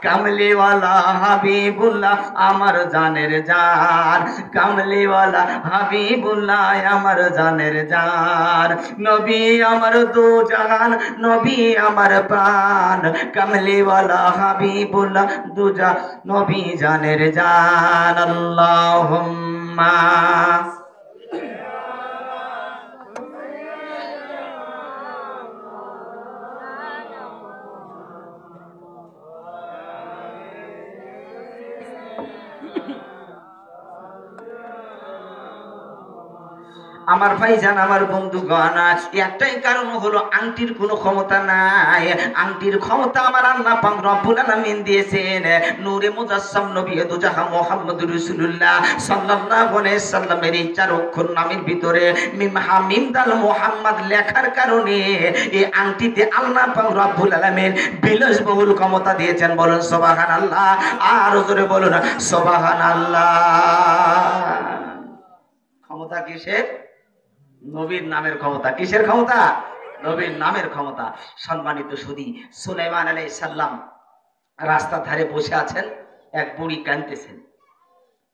কামলিওয়ালা হাবিবুল্লাহ আমার জানের জান, কামলিওয়ালা হাবিবুল্লাহ আমার জানের জান, নবী আমার দো জাহান, নবী আমার প্রাণ, কামলিওয়ালা হাবিবুল্লাহ দুজা নবী জানের জান। আল্লাহুম্মা আমার ভাইজান, আমার বন্ধুগণ, একটাই কারণ হলো আংটির কোনো ক্ষমতা নাই। আংটির ক্ষমতা আমার আল্লাহ পাক রব্বুল আলামিন দিয়েছেন নূরে মুজাসসাম নবী দুজাহান মুহাম্মদুর রাসূলুল্লাহ সাল্লাল্লাহু আলাইহি সাল্লামের এই 4 অক্ষর নামের ভিতরে মিম হা মিম দাল মুহাম্মদ লেখার কারণে এই আংটিতে আল্লাহ পাক রব্বুল আলামিন বিলাসবহুল ক্ষমতা দিয়েছেন। বলুন সুবহানাল্লাহ, আর জোরে বলুন সুবহানাল্লাহ। ক্ষমতা কিসের? নবীর নামের ক্ষমতা। কিসের ক্ষমতা? নবীর নামের ক্ষমতা। সম্মানিত সুধী, সুলাইমান আলাইহিস সালাম রাস্তার ধারে বসে আছেন, এক বুড়ি কাঁদতেছেন।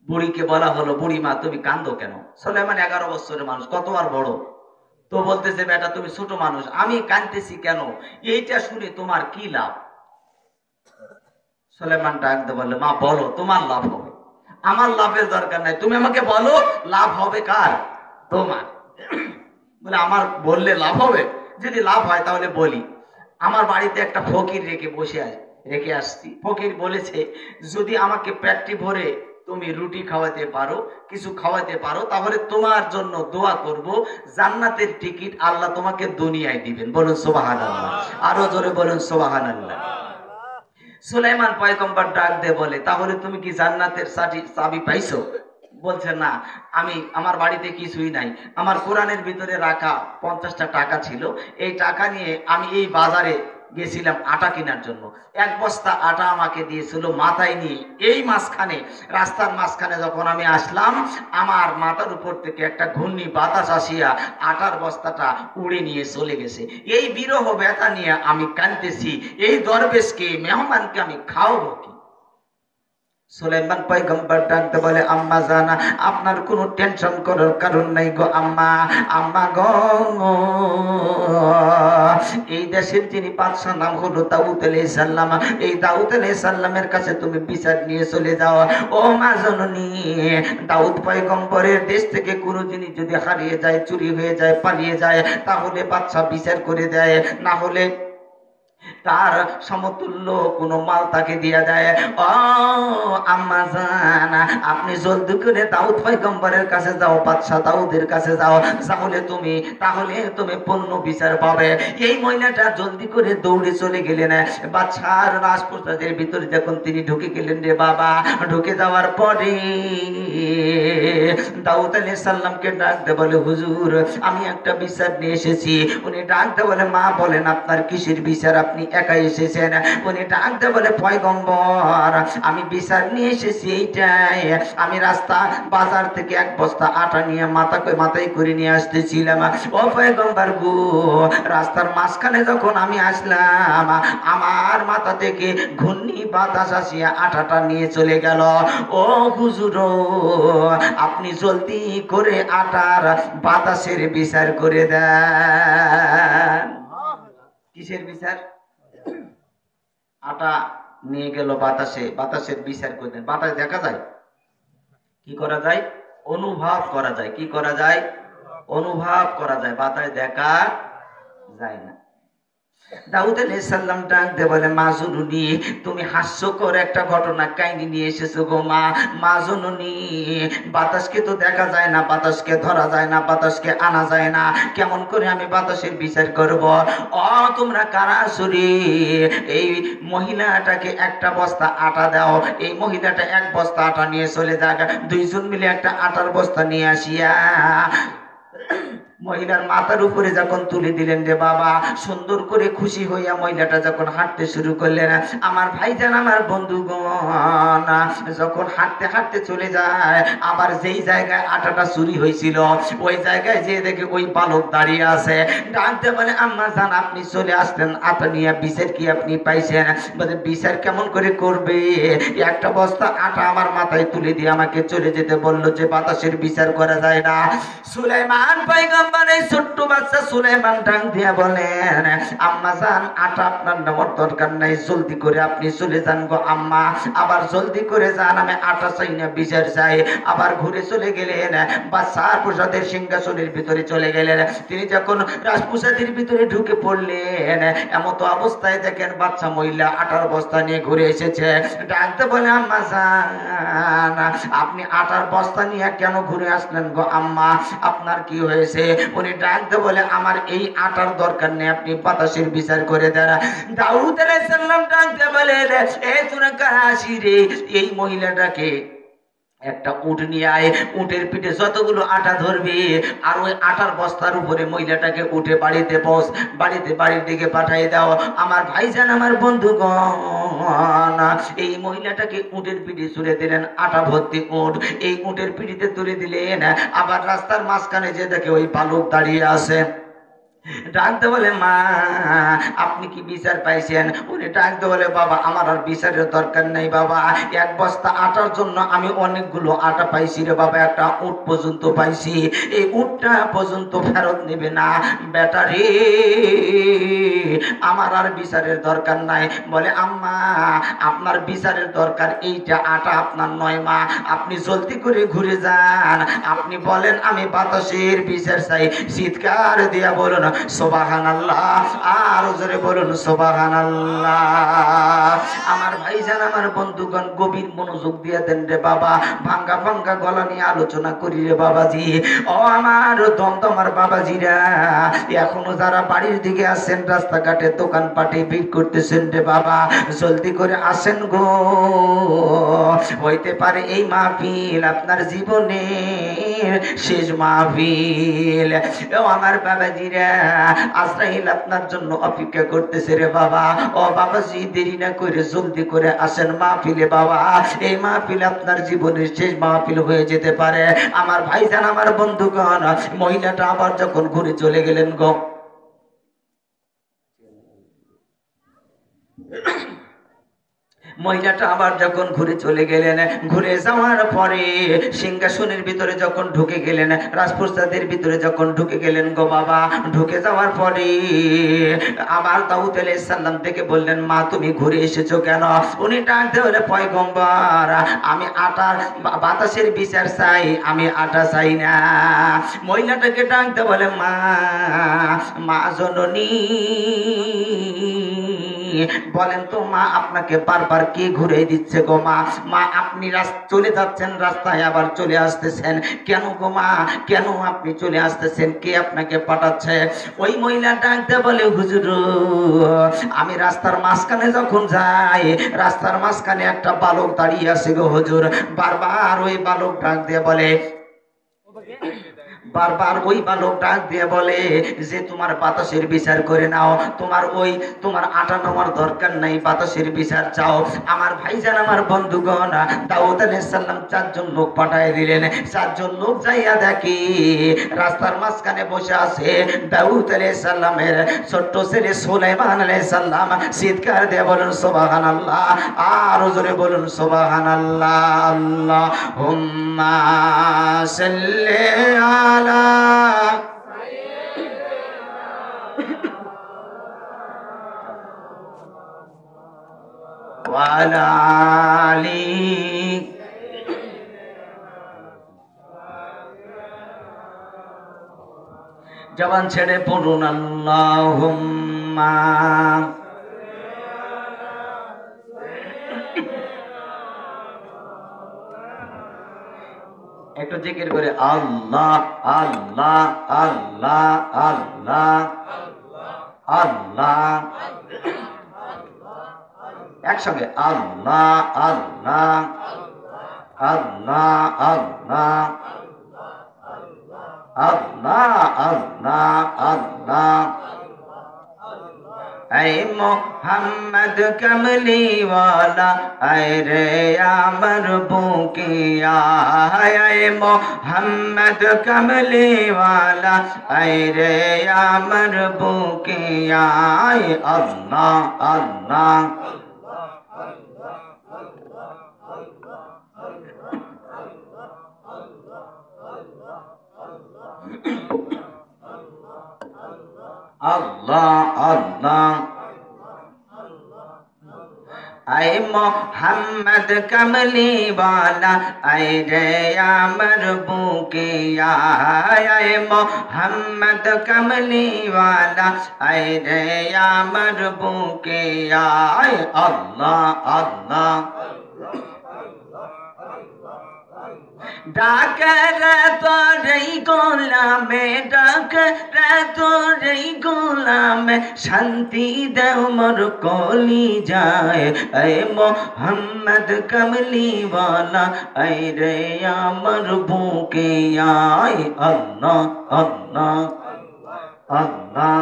বুড়িকে বলা হলো, বুড়ি মা তুমি কাঁদো কেন? সুলাইমান 11 বছরের মানুষ, কত আর বড়, তো বলতেছে বেটা তুমি ছোট মানুষ, আমি কাঁদতেছি কেন, এইটা শুনে তোমার কি লাভ? সুলাইমান ডাকতে বললে মা বলো তোমার লাভ হবে, আমার লাভের দরকার নাই, তুমি আমাকে বলো লাভ হবে কার? তোমার। বলে আমার বললে লাভ হবে? যদি লাভ হয় তাহলে বলি। আমার বাড়িতে একটা ফকির রেখে বসে আছে, রেখে আসছি। ফকির বলেছে যদি আমাকে পেটটি ভরে তুমি রুটি খাওয়াতে পারো, কিছু খাওয়াতে পারো, তাহলে তোমার জন্য দোয়া করব, জান্নাতের টিকিট আল্লাহ তোমাকে দুনিয়ায় দিবেন। বলুন সুবহানাল্লাহ, আরো জোরে বলুন সুবহানাল্লাহ। সুলাইমান পয়গম্বর ডাক দিয়ে বলে তাহলে তুমি কি জান্নাতের চাবি পাইছো? বলছে না, আমার বাড়িতে কিছুই নাই, আমার কোরআনের ভিতরে রাখা 50টা টাকা ছিল, এই টাকা নিয়ে আমি এই বাজারে গেছিলাম আটা কেনার জন্য, 1 বস্তা আটা আমাকে দিয়েছিল মাথায় নিয়ে। এই মাঝখানে, রাস্তার মাঝখানে যখন আমি আসলাম, আমার মাথার উপর থেকে একটা ঘূর্ণি বাতাস আসিয়া আটার বস্তাটা উড়ে নিয়ে চলে গেছে। এই বিরহ ব্যথা নিয়ে আমি কাঁদতেছি, এই দরবেশকে, মেহমানকে আমি খাওয়াবো কি? সুলাইমান পয়গম্বর ডাকতে বলে আম্মা জানা, আপনার কোনো টেনশন করার কারণ নাই গো আম্মা। আম্মা গো, এই দেশের যিনি বাদশাহ নাম হলো দাউদ আলাইহিস সালাম, এই দাউদ আলাইহিস সালামের কাছে তুমি বিচার নিয়ে চলে যাও। ও মা জননী, দাউদ পয়গম্বরের দেশ থেকে কোনো জিনিস যদি হারিয়ে যায়, চুরি হয়ে যায়, পালিয়ে যায়, তাহলে বাদশাহ বিচার করে দেয়, না হলে তার সমতুল্য কোনো মাল তাকে দিয়া যায়। ও আম্মা জান, আপনি জলদি করে দাউদ পয়গম্বরের কাছে যাও, বাদশাহ দাউদের কাছে যাও, তাহলে তুমি পূর্ণ বিচার পাবে। এই মহিলাটা জলদি করে দৌড়ে চলে গেলেন বাদশাহর রাজপ্রাসাদের ভিতরে। যখন তিনি ঢুকে গেলেন রে বাবা, ঢুকে যাওয়ার পরে দাউদ আলাইহিস সালামকে ডাকতে বলে হুজুর, আমি একটা বিচার নিয়ে এসেছি। উনি ডাকতে বলে মা বলেন আপনার কিসের বিচার, আপনি একাই এসেছেন? উনি ডাকতে বলে পয়গম্বর, আমি বিচার নিয়ে এসেছি এইটাই, আমি রাস্তা বাজার থেকে 1 বস্তা আটা নিয়ে মাথায় করে নিয়ে আসতেছিলাম। ও পয়গম্বর গো, রাস্তার মাঝখানে যখন আমি আসলাম, আমার মাথা থেকে ঘূর্ণি বাতাস আসিয়া আটাটা নিয়ে চলে গেল। ও হুজুর, আপনি জলদি করে আটার বাতাসের বিচার করে দেন। কিসের বিচার? আটা নিয়ে গেল বাতাসে, বাতাসের বিচার করে দেন। বাতাস দেখা যায়? কি করা যায়? অনুভব করা যায়। কি করা যায়? অনুভব করা যায়, বাতাস দেখা যায় না। দাউদ আলাইহিস সালাম ডাকতে বলে মা জননী, তুমি হাস্যকর একটা ঘটনা কাহিনী নিয়ে এসেছো গো মা। মা জননী, বাতাসকে তো দেখা যায় না, বাতাসকে ধরা যায় না, বাতাসকে আনা যায় না, কেমন করে আমি বাতাসের বিচার করব? ও তোমরা কারা আসুরি, এই মহিলাটাকে 1টা বস্তা আটা দাও। এই মহিলাটা 1 বস্তা আটা নিয়ে চলে যাক। 2 জন মিলে একটা আটার বস্তা নিয়ে আসিয়া মহিলার মাথার উপরে যখন তুলে দিলেন রে বাবা, সুন্দর করে খুশি হইয়া মহিলাটা যখন হাঁটতে শুরু করলেন, আমার ভাইজান, আমার বন্ধুগণ, যখন হাঁটতে হাঁটতে চলে যায়, আবার যেই জায়গায় আটাটা চুরি হয়েছিল ওই জায়গায় যে দেখে ওই বালক দাঁড়িয়ে আছে। ডাকতে বলে আম্মা জান, আপনি চলে আসলেন আটা নিয়ে, বিচার কি আপনি পাইছেন? বলে বিচার কেমন করে করবে, 1টা বস্তা আটা আমার মাথায় তুলে দিয়ে আমাকে চলে যেতে বললো যে বাতাসের বিচার করা যায় না। সুলাইমান পয়গম্বর, এই ছোট্ট বাচ্চা সুলাইমান ডাক দিয়া বলেন আম্মা জান, আটা আপনার নেওয়ার দরকার নাই, জলদি করে আপনি চলে যান গো আম্মা। আবার জলদি করে যান, আমি আটা চাই না, বিচার চাই। আবার ঘুরে চলে গেলেন বাদশার প্রাসাদের সিংহাসনের ভিতরে চলে গেলেন। তিনি যখন রাজপ্রাসাদের ভিতরে ঢুকে পড়লেন, এমত অবস্থায় দেখেন বাচ্চা মহিলা আটার বস্তা নিয়ে ঘুরে এসেছে। ডাকতে বলে আম্মা জান, আপনি আটার বস্তা নিয়ে কেন ঘুরে আসলেন গো আম্মা, আপনার কি হয়েছে? উনি ডাকতে বলে আমার এই আটার দরকার নেই, আপনি বাতাসের বিচার করে দেন। দাউদ আলাইহিস সালাম ডাকতে বলে এই তোরা কারা আসি রে, এই মহিলাটাকে একটা উট নিয়ে আয়, উটের পিঠে যতগুলো আটা ধরবে, আর ওই আটার বস্তার উপরে মহিলাটাকে উঠে বাড়ির দিকে পাঠিয়ে দাও। আমার ভাইজান, আমার বন্ধুগণ, এই মহিলাটাকে উটের পিঠে তুলে দিলেন, আটা ভর্তি উট, এই উটের পিঠিতে তুলে দিলেন। আবার রাস্তার মাঝখানে যে দেখে ওই বালক দাঁড়িয়ে আছে। ডাকতে বলে মা, আপনি কি বিচার পাইছেন? উনি ডাকতে বলে বাবা, আমার আর বিচারের দরকার নেই বাবা, 1 বস্তা আটার জন্য আমি অনেকগুলো আটা পাইছি রে বাবা, একটা উট পর্যন্ত পাইছি, এই উটটা পর্যন্ত ফেরত নেবে না বেটা রে। আমার আর বিচারের দরকার নাই। বলে আম্মা আপনার বিচারের দরকার, এইটা আটা আপনার নয় মা, আপনি জলদি করে ঘুরে যান, আপনি বলেন আমি বাতাসের বিচার চাই। চিৎকার দিয়া বলুন সুবহানাল্লাহ, আর জোরে বলুন সুবহানাল্লাহ। আমার ভাইজান আমার বন্ধুগণ গভীর মনোযোগ দিয়ে দেন রে বাবা, ভাঙ্গা ভাঙ্গা গলা নিয়ে আলোচনা করি রে বাবাজি। ও আমার দমদমার বাবাজিরা, এখনো যারা বাড়ির দিকে আসেন, রাস্তাঘাটে দোকানপাটে ভিড় করতেছেন রে বাবা, জলদি করে আসেন গো। হইতে পারে এই মাহফিল আপনার জীবনের শেষ মাহফিল। ও আমার বাবাজিরা, আজরাইল আপনার জন্য অপেক্ষা করতেছে রে বাবা। ও বাবাজি দেরি না করে জলদি করে আসেন মাহফিলে বাবা, এই মাহফিল আপনার জীবনের শেষ মাহফিল হয়ে যেতে পারে। আমার ভাইজান আমার বন্ধুগণ, মহিলাটা আবার যখন ঘুরে চলে গেলেন গো, মহিলাটা আবার যখন ঘুরে চলে গেলেন, ঘুরে যাওয়ার পরে সিংহাসনের ভিতরে যখন ঢুকে গেলেন, রাজপ্রসাদের ভিতরে যখন ঢুকে গেলেন গো বাবা, ঢুকে যাওয়ার পরে আবার দাউদ আলাইহিস সালাম থেকে বললেন মা তুমি ঘুরে এসেছো কেন? উনি ডাকতে বলে পয়গম্বর আমি আটার বাতাসের বিচার চাই, আমি আটা চাই না। মহিলাটাকে ডাকতে বলে মা, মা জননী বলেন তো মা আপনাকে বারবার কে ঘুরে দিচ্ছে গো মা? মা আপনি চলে যাচ্ছেন রাস্তায় আবার চলে আসতেছেন কেন গো মা? কেন আপনি চলে আসতেছেন? কে আপনাকে পাঠাচ্ছে? ওই মহিলা ডাকতে বলে হুজুর আমি রাস্তার মাঝখানে যখন যাই, রাস্তার মাঝখানে একটা বালক দাঁড়িয়ে আছে গো হুজুর। বারবার ওই বালক ডাক দিয়ে বলে, বারবার ওই বালক ডাক দিয়ে বলে যে তোমার বাতাসের বিচার করে নাও, তোমার আটা নেওয়ার দরকার নাই, বাতাসের বিচার চাও। আমার ভাইজান আমার বন্ধুগণ, দাউদ আলাইহিস সালাম 4 জন লোক পাঠিয়ে দিলেন। 4 জন লোক যাইয়া দেখি রাস্তার মাঝখানে বসে আছে দাউদ আলাইহিস সালামের ছোট্ট ছেলে সুলাইমান আলাইহিস সালাম। চিৎকার দিয়ে বলুন সুবহানাল্লাহ, আর জোরে বলুন সুবহানাল্লাহ। আল্লাহুম্মা সাল্লি আলা ওয়ালা আলি। জবান ছেড়ে পড়ুন আল্লাহুম্মা। একটু জিকির করে আল্লাহ আল্লাহ আল্লাহ আল্লাহ আল্লাহ, একসঙ্গে আল্লাহ আল্লাহ আল্লাহ আল্লাহ আল্লাহ আল্লাহ আল্লাহ। ऐ मोहम्मद कमली वाला ऐ रे अमर बुकिया, ऐ मोहम्मद कमली वाला ऐ रे अमर बुकिया। अल्लाह अल्लाह अल्लाह अल्लाह। ऐ मोहम्मद कमली वाला ऐ रे अमर बुकिया, ऐ मोहम्मद कमली वाला ऐ रे अमर बुकिया। अल्लाह अल्लाह ডাকের তোরই গোলামে, ডাকের তোরই গোলামে, শান্তি দেও মোর কলি যায়। এ মোহাম্মদ কমলি ওয়ালা এ রে আমার বুকে আয়। আল্লাহ আল্লাহ আল্লাহ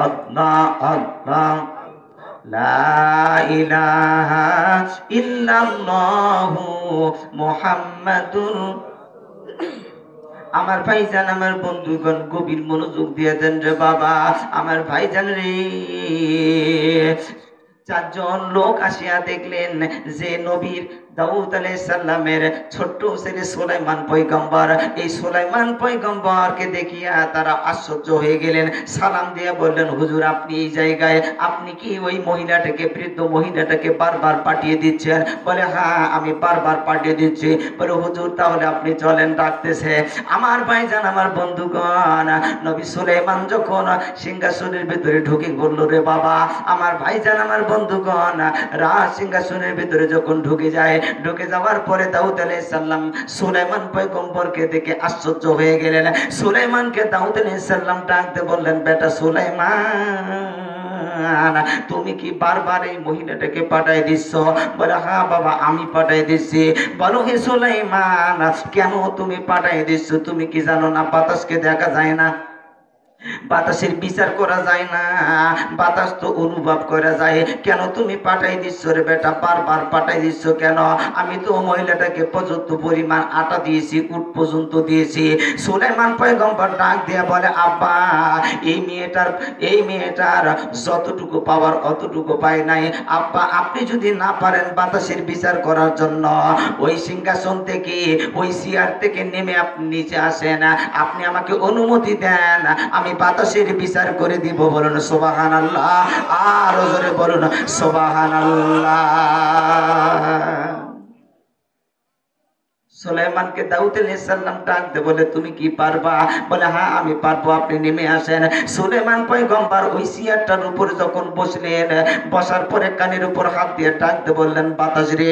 আল্লাহ আল্লাহ। লা ইলাহা ইল্লাল্লাহু মুহাম্মাদুর। আমার ভাইজান আমার বন্ধুগণ গভীর মনোযোগ দিয়ে দেন রে বাবা। আমার ভাইজান রে, 4 জন লোক আসিয়া দেখলেন যে নবীর দাউদ আলাইহিস সালামের ছোট্ট ছেলে সুলাইমান পয়গম্বর, এই সুলাইমান পয়গম্বরকে দেখিয়া তারা আশ্চর্য হয়ে গেলেন। সালাম দিয়ে বললেন, হুজুর আপনি এই জায়গায়, আপনি কি ওই মহিলাটাকে, বৃদ্ধ মহিলাটাকে বারবার পাঠিয়ে দিচ্ছেন? বলে হ্যাঁ আমি বারবার পাঠিয়ে দিচ্ছি। বলে হুজুর তাহলে আপনি চলেন, ডাকতেছে। আমার ভাইজান, আমার বন্ধুগণ, নবী সুলাইমান যখন সিংহাসনের ভিতরে ঢুকে বলল, রে বাবা, আমার ভাইজান, আমার বন্ধুগণ, রাজ সিংহাসনের ভিতরে যখন ঢুকে যায়, ঢুকে যাওয়ার পরে দাউদ আলাইহিস সালাম সুলাইমান পয়গম্বরকে দেখে আশ্চর্য হয়ে গেলেন। সুলাইমানকে দাউদ আলাইহিস সালাম ডাকতে বললেন, বেটা সুলাইমান, তুমি কি বারবার এই মহিলাটাকে পাঠাই দিচ্ছ? বলে হ্যাঁ বাবা আমি পাঠাই দিচ্ছি। বলো হে সুলাইমান, কেন তুমি পাঠাই দিচ্ছ? তুমি কি জানো না বাতাসকে দেখা যায় না, বাতাসের বিচার করা যায় না, বাতাস তো অনুভব করা যায়। কেন তুমি পাঠাই দিচ্ছ রে বেটা, বারবার পাঠাই দিচ্ছ কেন? আমি তো মহিলাটাকে পর্যাপ্ত পরিমাণ আটা দিয়েছি, উট পর্যন্ত দিয়েছি। সুলাইমান পয়গম্বর ডাক দিয়ে বলে, আব্বা এই মেয়েটার যতটুকু পাওয়ার অতটুকু পায় নাই। আব্বা আপনি যদি না পারেন বাতাসের বিচার করার জন্য, ওই সিংহাসন থেকে, ওই চেয়ার থেকে নেমে আপনি নিচে আসেন, আপনি আমাকে অনুমতি দেন, আমি বাতাসের বিচার করে দিব। বলুন সুবহানাল্লাহ, আর জোরে বলুন সুবহানাল্লাহ। সুলাইমানকে দাউদ আলাইহিস সালাম ডাকতে বলে, তুমি কি পারবা? বলে হ্যাঁ আমি পারবো, আপনি নেমে আসেন। সুলাইমান পয়গম্বর ওই চেয়ারটার উপর যখন বসলেন, বসার পরে কানের উপর হাত দিয়ে ডাকতে বললেন, বাতাস রে,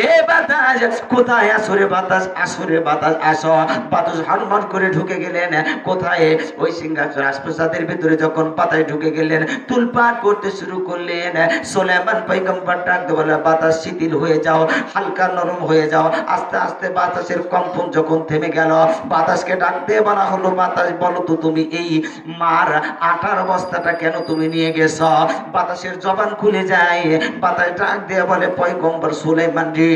এ বাতাস কোথায় আসো রে বাতাস, আসো রে বাতাস আসো। বাতাস হনহন করে ঢুকে গেলেন কোথায়? ওই সিংহাসন রাজপ্রাসাদের ভিতরে যখন পাতায় ঢুকে গেলেন, তুলপাট করতে শুরু করলেন। সুলাইমান পয়গম্বর ডাকতে বলে, বাতাস শিথিল হয়ে যাও, হালকা নরম হয়ে যাও। আস্তে আস্তে বাতাসের কম্পন যখন থেমে গেল, বাতাসকে ডাকতে বলা হলো, বাতাস বলো তো তুমি এই মার আটার বস্তাটা কেন তুমি নিয়ে গেছ? বাতাসের জবান খুলে যায়, বাতাস ডাক দিয়ে বলে, পয়গম্বর সুলাইমান জি,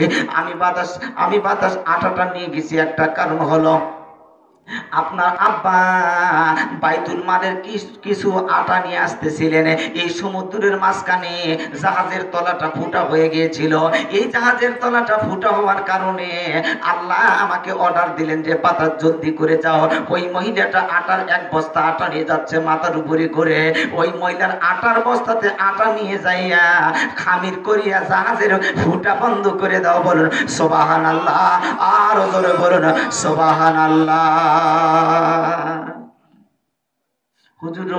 আমি বাতাস আটাটা নিয়ে গেছি একটা কারণ হলো, আপনার আব্বা বাইতুল মালের কিছু আটা নিয়ে আসতেছিলেন। এই সমুদ্রের মাঝখানে জাহাজের তলাটা ফুটা হয়ে গিয়েছিল। এই জাহাজের তলাটা ফুটা হওয়ার কারণে আল্লাহ আমাকে অর্ডার দিলেন যে বাতাস জলদি করে যাও, ওই মহিলাটা আটার এক বস্তা আটা নিয়ে যাচ্ছে মাথার উপরে করে, ওই মহিলার আটার বস্তাতে আটা নিয়ে যাইয়া খামির করিয়া জাহাজের ফুটা বন্ধ করে দাও। বলুন সুবহানাল্লাহ, আর জোরে বলুন সুবহানাল্লাহ। হুজুর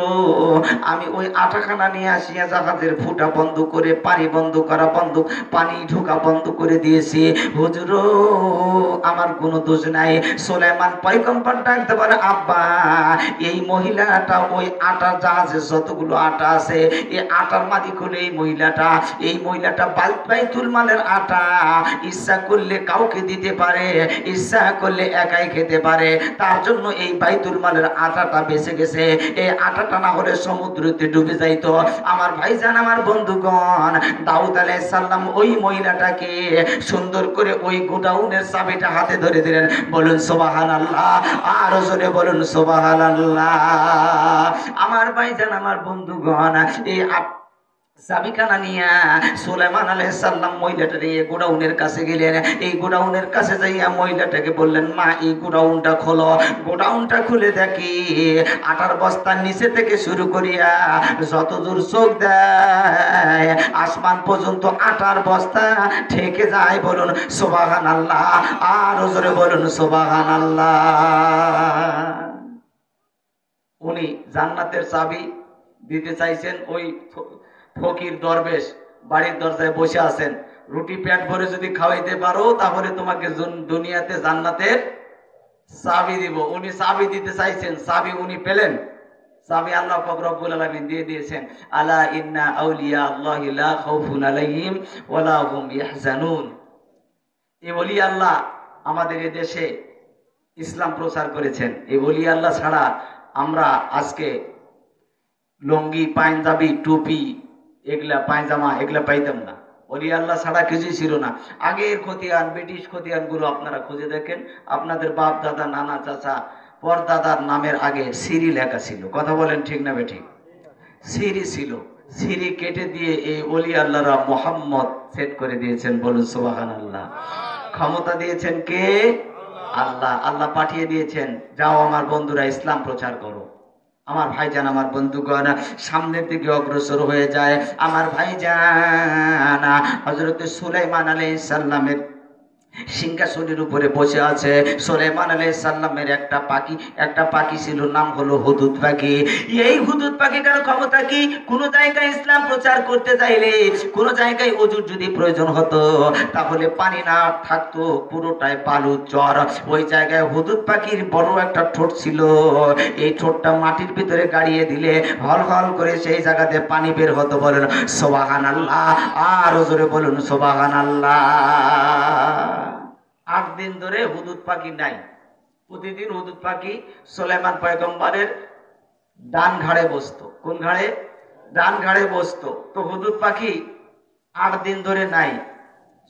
আমি ওই আটাখানা নিয়ে আসিয়া জাহাজের ফুটা বন্ধ করে, পানি বন্ধ করা বন্ধ, পানি ঢোকা বন্ধ করে দিয়েছি। হুজুর আমার কোনো দোষ নাই। সুলাইমান পয়গম্বর ডাকতে পারে, আব্বা এই মহিলাটা ওই আটা জাহাজে যতগুলো আটা আছে, এই আটার মালিক হলো এই মহিলাটা বাইতুল মালের আটা ইচ্ছা করলে কাউকে দিতে পারে, ইচ্ছা করলে একাই খেতে পারে। তার জন্য এই বাইতুল মালের আটাটা বেঁচে গেছে। এই আটাটা না হলে সমুদ্রতে ডুবে যাইতো। আমার ভাইজান, আমার বন্ধুগণ, দাউদ আলাইহিস সালাম ওই মহিলাটাকে সুন্দর করে ওই গোডাউনের চাবিটা হাতে ধরে দিলেন। বলুন সুবহানাল্লাহ, আর জোরে বলুন সুবহানাল্লাহ। আমার ভাইজান, আমার বন্ধুগণ, এই চাবিখানা নিয়া সুলাইমান আলাইহিস সালাম মহিলাটা নিয়ে গোডাউনের কাছে গেলেন। এই গোডাউনের কাছে যাইয়া মহিলাটাকে বললেন, মা এই গোডাউনটা খোলো। গোডাউনটা খুলে দেখি আটার বস্তার নিচে থেকে শুরু করিয়া যতদূর চোখ দেয় আসমান পর্যন্ত আটার বস্তা ঠেকে যায়। বলুন সুবহানাল্লাহ, আর জোরে বলুন সুবহানাল্লাহ। উনি জান্নাতের চাবি দিতে চাইছেন। ওই ফকির দরবেশ বাড়ির দরজায় বসে আছেন, রুটি পেট ভরে যদি খাওয়াইতে পারো তাহলে তোমাকে দুনিয়াতে জান্নাতের চাবি দিব। উনি চাবি দিতে চাইছেন, চাবি উনি পেলেন। চাবি আল্লাহ পাক রব্বুল আলামিন দিয়ে দিয়েছেন। আলা ইন্না আউলিয়া আল্লাহি লা খাউফুন আলাইহিম ওয়া লা হুম ইয়াহজানুন। এই ওলি আল্লাহ আমাদের এই দেশে ইসলাম প্রচার করেছেন। এই ওলি আল্লাহ ছাড়া আমরা আজকে লুঙ্গি, পাঞ্জাবি, টুপি, এগুলা পায়জামা এগুলা পাইতাম না। ওলি আল্লাহ ছাড়া কিছুই ছিল না। আগের খতিয়ান, ব্রিটিশ খতিয়ান গুলো আপনারা খুঁজে দেখেন, আপনাদের বাপ দাদা, নানা, চাচা, পরদাদার নামের আগে সিরি লেখা ছিল। কথা বলেন ঠিক না বেঠিক? সিরি ছিল। সিঁড়ি কেটে দিয়ে এই ওলি আল্লাহরা মোহাম্মদ সেট করে দিয়েছেন, বলুন সুবহানাল্লাহ। ক্ষমতা দিয়েছেন কে? আল্লাহ। আল্লাহ পাঠিয়ে দিয়েছেন, যাও আমার বন্ধুরা ইসলাম প্রচার করো। আমার ভাইজান, আমার বন্ধুগণ সামনের দিকে অগ্রসর হয়ে যায়। আমার ভাইজান হযরত সুলাইমান আলাইহিস সালামের সিংহাসনের উপরে বসে আছে। সুলাইমান আলাইহিস সালামের একটা পাখি ছিল, নাম হলো হুদুদ পাখি। এই হুদুদ পাখিটার ক্ষমতা কি? কোন জায়গায় ইসলাম প্রচার করতে চাইলে, কোন জায়গায় ওযুর যদি প্রয়োজন হতো, তাহলে পানি না থাকতো, পুরোটাই বালু চর। ওই জায়গায় হুদুদ পাখির বড় একটা ঠোঁট ছিল। এই ঠোঁটটা মাটির ভিতরে গাড়িয়ে দিলে হল হল করে সেই জায়গাতে পানি বের হতো। বলুন সুবহানাল্লাহ, আর জোরে বলুন সুবহানাল্লাহ। 8 দিন ধরে হুদুদ পাখি নাই। প্রতিদিন হুদুদ পাখি সুলাইমান পয়গম্বরের ডান ঘাড়ে বসতো। কোন ঘাড়ে? ডান ঘাড়ে বসতো। তো হুদুদ পাখি 8 দিন ধরে নাই।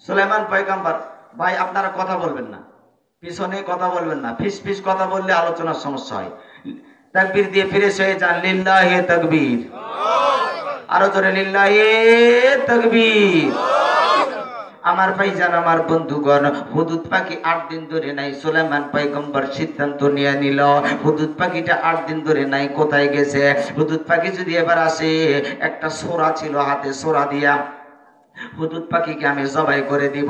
সুলাইমান পয়গম্বর, ভাই আপনারা কথা বলবেন না, পিছনে কথা বলবেন না, ফিস ফিস কথা বললে আলোচনার সমস্যা হয়। তাকবীর দিয়ে ফিরে হয়ে যান, লিল্লাহি তাকবীর। আরো জোরে লিল্লাহি তাকবীর। আমার ভাইজান, আমার বন্ধুগণ, হুদুদ পাখি 8 দিন ধরে নাই। সুলাইমান পয়গম্বর সিদ্ধান্ত নিয়ে নিল, হুদুদ পাখিটা 8 দিন ধরে নাই, কোথায় গেছে? হুদুদ পাখি যদি এবার আসে, একটা সোরা ছিল হাতে, সোরা দিয়া হুদুদ পাখিকে আমি জবাই করে দিব।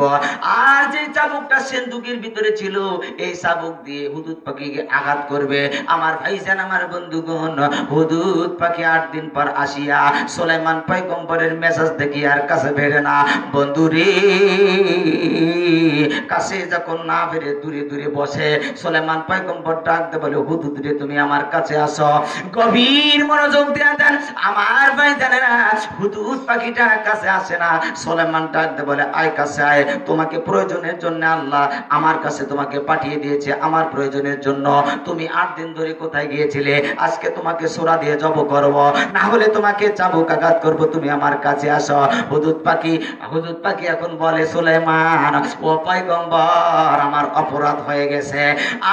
আর যে চাবুকটা সিন্দুকের ভিতরে ছিল, এই চাবুক দিয়ে হুদুদ পাখিকে আঘাত করবে। আমার ভাইজান, আমার বন্ধুগণ, হুদুদ পাখি 8 দিন পর আসিয়া সুলাইমান পয়গম্বরের মেজাজ দেখি আর কাছে বেরে না। বন্ধুরে, কাছে যখন না বেরে দূরে দূরে বসে, সুলাইমান পয়গম্বর ডাকতে বলে, হুদুদ রে, তুমি আমার কাছে আসো। গভীর মনোযোগ দিয়ে দেন আমার ভাইজানেরা, হুদুদ পাখিটা কাছে আসে না। সুলাইমান ডাকতে বলে, আয় কাছে আয়, তোমাকে প্রয়োজনের জন্য আল্লাহ আমার কাছে তোমাকে পাঠিয়ে দিয়েছে, আমার প্রয়োজনের জন্য। তুমি 8 দিন ধরে কোথায় গিয়েছিলে? আজকে তোমাকে সূরা দিয়ে জব করব, না হলে তোমাকে চাবুক আঘাত করব, তুমি আমার কাছে আসো। হুদুদ পাখি এখন বলে, সুলাইমান ও পয়গম্বর, আমার অপরাধ হয়ে গেছে।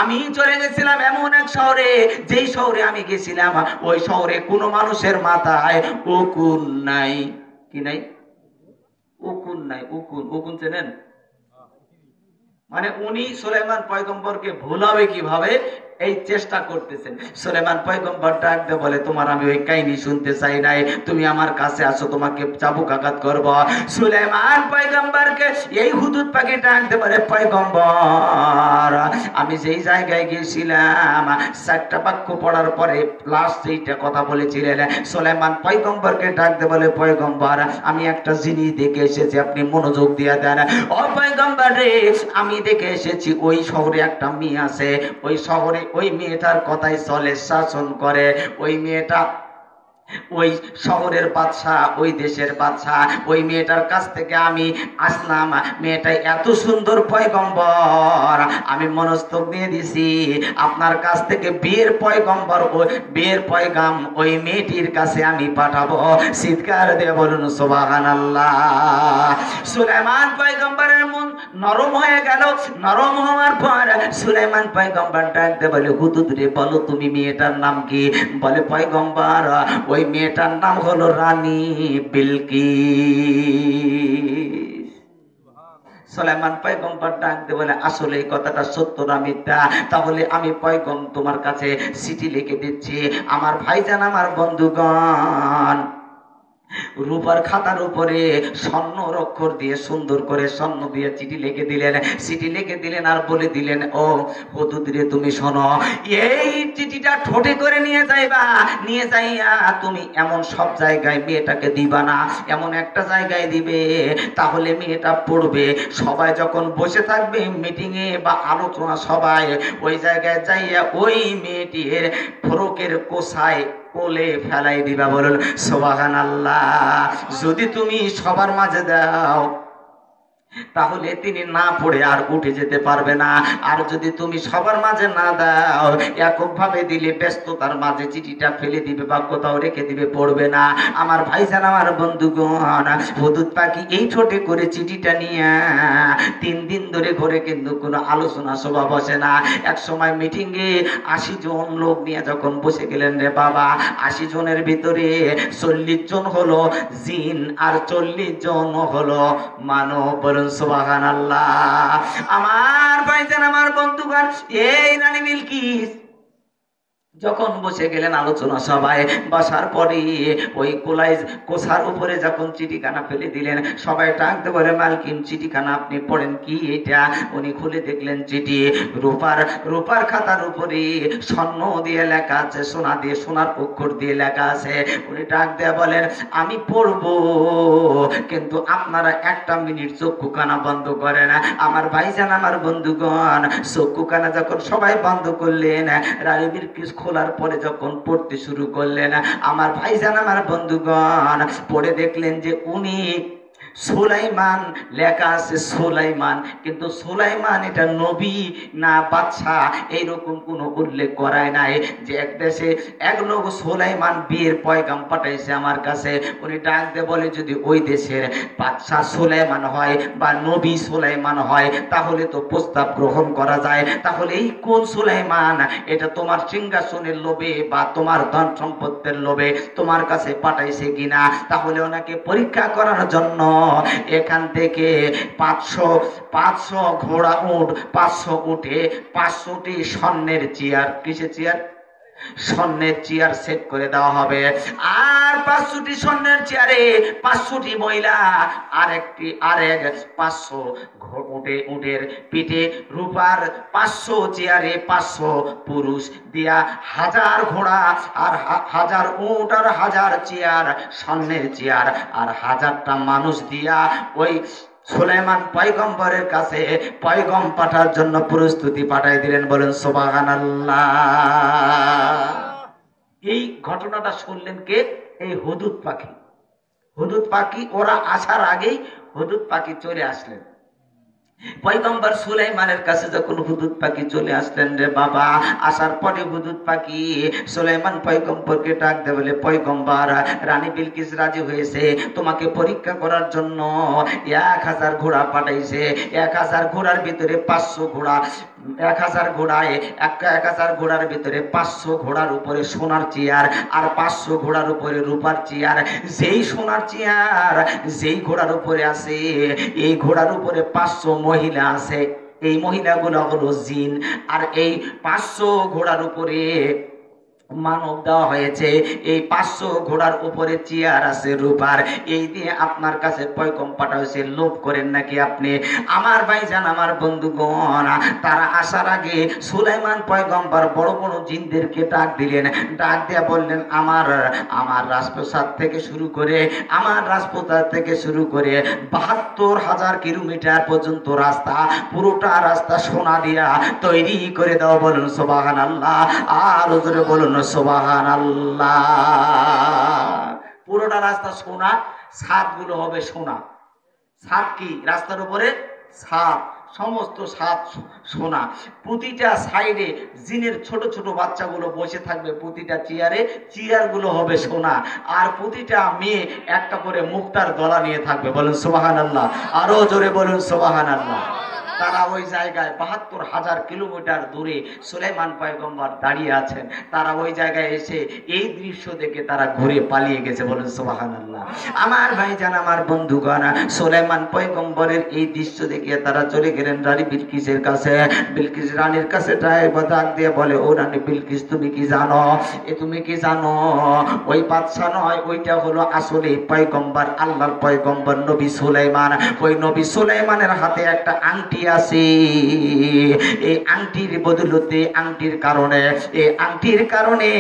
আমি চলে গেছিলাম এমন এক শহরে, যেই শহরে আমি গেছিলাম ওই শহরে কোনো মানুষের মাথায় উকুন নাই। কি নাই? উকুন নাই। উকুন চেনেন? মানে উনি সুলাইমান পয়গম্বরকে ভুলাবে কিভাবে, এই চেষ্টা করতেছেন। সুলাইমান পয়গম্বর ডাকতে বলে, তোমার আমি ওই কাহিনী শুনতে চাই নাই, তুমি আমার কাছে আসো, তোমাকে চাবুক আঘাত করব। সুলাইমান পয়গম্বরকে এই হুদুদ পাখি ডাকতে বলে, পয়গম্বর, আমি যেই জায়গায় গিয়েছিলাম, 4টা বাক্য পড়ার পরে লাস্ট যেইটা কথা বলেছিলেন, সুলাইমান পয়গম্বরকে ডাকতে বলে, পয়গম্বর, আমি একটা জিনিস দেখে এসেছি, আপনি মনোযোগ দিয়ে দেন। ও পয়গম্বর রে, আমি দেখে এসেছি ওই শহরে একটা মেয়ে আছে, ওই শহরে ওই মেয়েটার কথাই চলে, শাসন করে। ওই মেয়েটা ওই শহরের বাদশা, ওই দেশের বাদশা। ওই মেয়েটার কাছ থেকে আমি আসলাম, মেয়েটা এত সুন্দর পয়গম্বর, আমি মনস্তক দিয়ে দিছি আপনার কাছ থেকে বিয়ের পয়গম্বর, ওই বিয়ের পয়গাম ওই মেয়েটির কাছে আমি পাঠাবো। চিৎকার দিয়ে বলুন সুবহানাল্লাহ। সুলাইমান পয়গম্বরের মন নরম হয়ে গেল। নরম হওয়ার পর সুলাইমান পয়গম্বর ডাকতে বলে, হুদুদ রে, বলো তুমি মেয়েটার নাম কি? বলে, পয়গম্বর, ওই মেয়েটার নাম হলো রানী বিলকিস। সুলাইমান পয়গম্বর ডাকতে বলে, আসলে এই কথাটা সত্য না মিথ্যা? তাহলে আমি পয়গম্বর তোমার কাছে চিঠি লিখে দিচ্ছি। আমার ভাইজান, আমার বন্ধুগণ, রূপার খাতার উপরে স্বর্ণ অক্ষর দিয়ে সুন্দর করে স্বর্ণ দিয়ে চিঠি লিখে দিলেন। চিঠি লিখে দিলেন আর বলে দিলেন, ও হুদুদ রে, তুমি শোনো, এই চিঠিটা ঠোঁটে করে নিয়ে যাইবা, নিয়ে যাইয়া তুমি এমন সব জায়গায় মেয়েটাকে দিবা না, এমন একটা জায়গায় দিবে, তাহলে মেয়েটা পড়বে। সবাই যখন বসে থাকবে মিটিং এ বা আলোচনা সবাই, ওই জায়গায় যাইয়া ওই মেয়েটির ফরকের কোষায় কোলে ফেলাই দিবা। বলুন সুবহানাল্লাহ। যদি তুমি সবার মাঝে দাও, তাহলে তিনি না পড়ে আর উঠে যেতে পারবে না। আর যদি তুমি সবার মাঝে না দাও, এককভাবে দিলে ব্যস্ততার মাঝে চিঠিটা ফেলে দিবে বা কোথাও রেখে দিবে, পড়বে না। আমার ভাইজান, আমার বন্ধুগণ, হুদুদ পাখি এই ছোটে করে চিঠিটা নিয়ে 3 দিন ধরে ঘরে কিন্তু কোনো আলোচনা সভা বসে না। এক সময় মিটিংয়ে 80 জন লোক নিয়ে যখন বসে গেলেন রে বাবা, 80 জনের ভিতরে 40 জন হলো জিন আর 40 জন হলো মানব। বলুন সুবহানাল্লাহ। আমার ভাইজান, আমার বন্ধুগণ, এই রানী বিলকিস যখন বসে গেলেন আলোচনা সভায়, বসার পরে ওই কোষার উপরে যখন চিঠিখানা ফেলে দিলেন, সবাই ডাকতে বলে, মালকিন চিঠিখানা আপনি পড়েন কি এটা? উনি খুলে দেখলেন চিঠি, রূপার খাতার উপরে স্বর্ণ দিয়ে লেখা আছে, সোনা দিয়ে, সোনার অক্ষর দিয়ে লেখা আছে। উনি ডাক দেয়া বলেন, আমি পড়বো, কিন্তু আপনারা 1 মিনিট চক্ষুখানা বন্ধ করেন। আমার ভাইজান, আমার বন্ধুগণ, চক্ষুখানা যখন সবাই বন্ধ করলেন, রানী বিলকিস খোলার পরে যখন পড়তে শুরু করলেন, আমার ভাইজান, আমার বন্ধুগণ, পড়ে দেখলেন যে উনি সুলাইমান লেখা আছে, সুলাইমান, কিন্তু সুলাইমান এটা নবী না বাদশা এইরকম কোনো উল্লেখ করায় নাই। যে এক দেশে এক লোক সুলাইমান বিয়ের পয়গাম পাঠাইছে আমার কাছে। উনি ডাক দিয়ে বলে, যদি ওই দেশের বাদশা সুলাইমান হয় বা নবী সুলাইমান হয়, তাহলে তো প্রস্তাব গ্রহণ করা যায়। তাহলে এই কোন সুলাইমান? এটা তোমার সিংহাসনের লোভে বা তোমার ধন সম্পদের লোভে তোমার কাছে পাঠাইছে কিনা? তাহলে ওনাকে পরীক্ষা করার জন্য এখান থেকে 500 ঘোড়া উট, 500 উঠে 500টি স্বর্ণের চেয়ার, কিসের চেয়ার? স্বর্ণের চেয়ার সেট করে দেওয়া হবে। আর 500টি স্বর্ণের চেয়ারে 500টি মহিলা, আরেক 500 উটের পিঠে রূপার 500 চেয়ারে 500 পুরুষ দিয়া, 1000 ঘোড়া আর 1000 উট আর 1000 চেয়ার, স্বর্ণের চেয়ার আর 1000টা মানুষ দিয়া ওই সুলাইমান পয়গম্বরের কাছে পয়গম পাঠার জন্য প্রস্তুতি পাঠাই দিলেন। বলেন সুবহানাল্লাহ। এই ঘটনাটা শুনলেন কে? এই হুদুদ পাখি। হুদুদ পাখি ওরা আসার আগেই হুদুদ পাখি চলে আসলেন। পয়গম্বর সুলাইমানের কাছে যখন হুদুদ পাখি চলে আসলেন রে বাবা, আসার পরে হুদুদ পাখি সুলাইমান পয়গম্বরকে ডাক দেয়, বলে, পয়গম্বর, রানী বিলকিস রাজি হয়েছে তোমাকে পরীক্ষা করার জন্য 1000 ঘোড়া পাঠাইছে। 1000 ঘোড়ার ভিতরে 500 ঘোড়া, 1000 ঘোড়ায় 1000 ঘোড়ার ভিতরে 500 ঘোড়ার উপরে সোনার চেয়ার আর 500 ঘোড়ার উপরে রূপার চেয়ার। যেই সোনার চেয়ার যেই ঘোড়ার উপরে আছে, এই ঘোড়ার উপরে 500 মহিলা আছে। এই মহিলাগুলো হলো জিন। আর এই 500 ঘোড়ার উপরে মানব দেওয়া হয়েছে। এই 500 ঘোড়ার উপরে চেয়ার আছে রূপার। এই দিয়ে আপনার কাছে পয়গম পাঠা হয়েছে, লোভ করেন নাকি আপনি? আমার ভাইজান, আমার বন্ধুগণ, তারা আসার আগে সুলাইমান পয়গম্বর বড় বড় জিনদেরকে ডাক দিলেন। ডাক দিয়া বললেন, আমার রাজপ্রাসাদ থেকে শুরু করে 72,000 কিলোমিটার পর্যন্ত রাস্তা, পুরোটা রাস্তা সোনা দিয়া তৈরি করে দাও। বলুন সুবহানাল্লাহ। আর জোরে বলুন সুবহানাল্লাহ। পুরোটা রাস্তা সোনা, ছাদগুলো হবে সোনা। ছাদ কি? রাস্তার উপরে ছাদ, সমস্ত ছাদ সোনা। প্রতিটা সাইডে জিনের ছোট ছোট বাচ্চাগুলো বসে থাকবে প্রতিটা চেয়ারে, চেয়ারগুলো হবে সোনা। আর প্রতিটা মেয়ে একটা করে মুক্তার দলা নিয়ে থাকবে। বলুন সুবহানাল্লাহ। আরো জোরে বলুন সুবহানাল্লাহ। তারা ওই জায়গায় 72,000 কিলোমিটার দূরে সুলাইমান পয়গম্বর দাঁড়িয়ে আছেন। তারা ওই জায়গায় এসে এই দৃশ্য দেখে তারা ঘুরে পালিয়ে গেছে। বলুন সুবহানাল্লাহ। আমার ভাইজান, আমার বন্ধুগণ, সুলাইমান পয়গম্বরের এই দৃশ্য দেখে তারা চলে গেলেন রানী বিলকিসের কাছে। বিলকিস রানীর কাছে ডাক দিয়ে বলে, ও রানী বিলকিস, তুমি কি জানো? তুমি কি জানো? ওই বাদশা নয়, ওইটা হলো আসলে পয়গম্বর, আল্লাহর পয়গম্বর নবী সুলাইমান। ওই নবী সুলাইমানের হাতে একটা আংটি আছে, এই আংটির বদলতে, আংটির কারণে, এই আংটির কারণে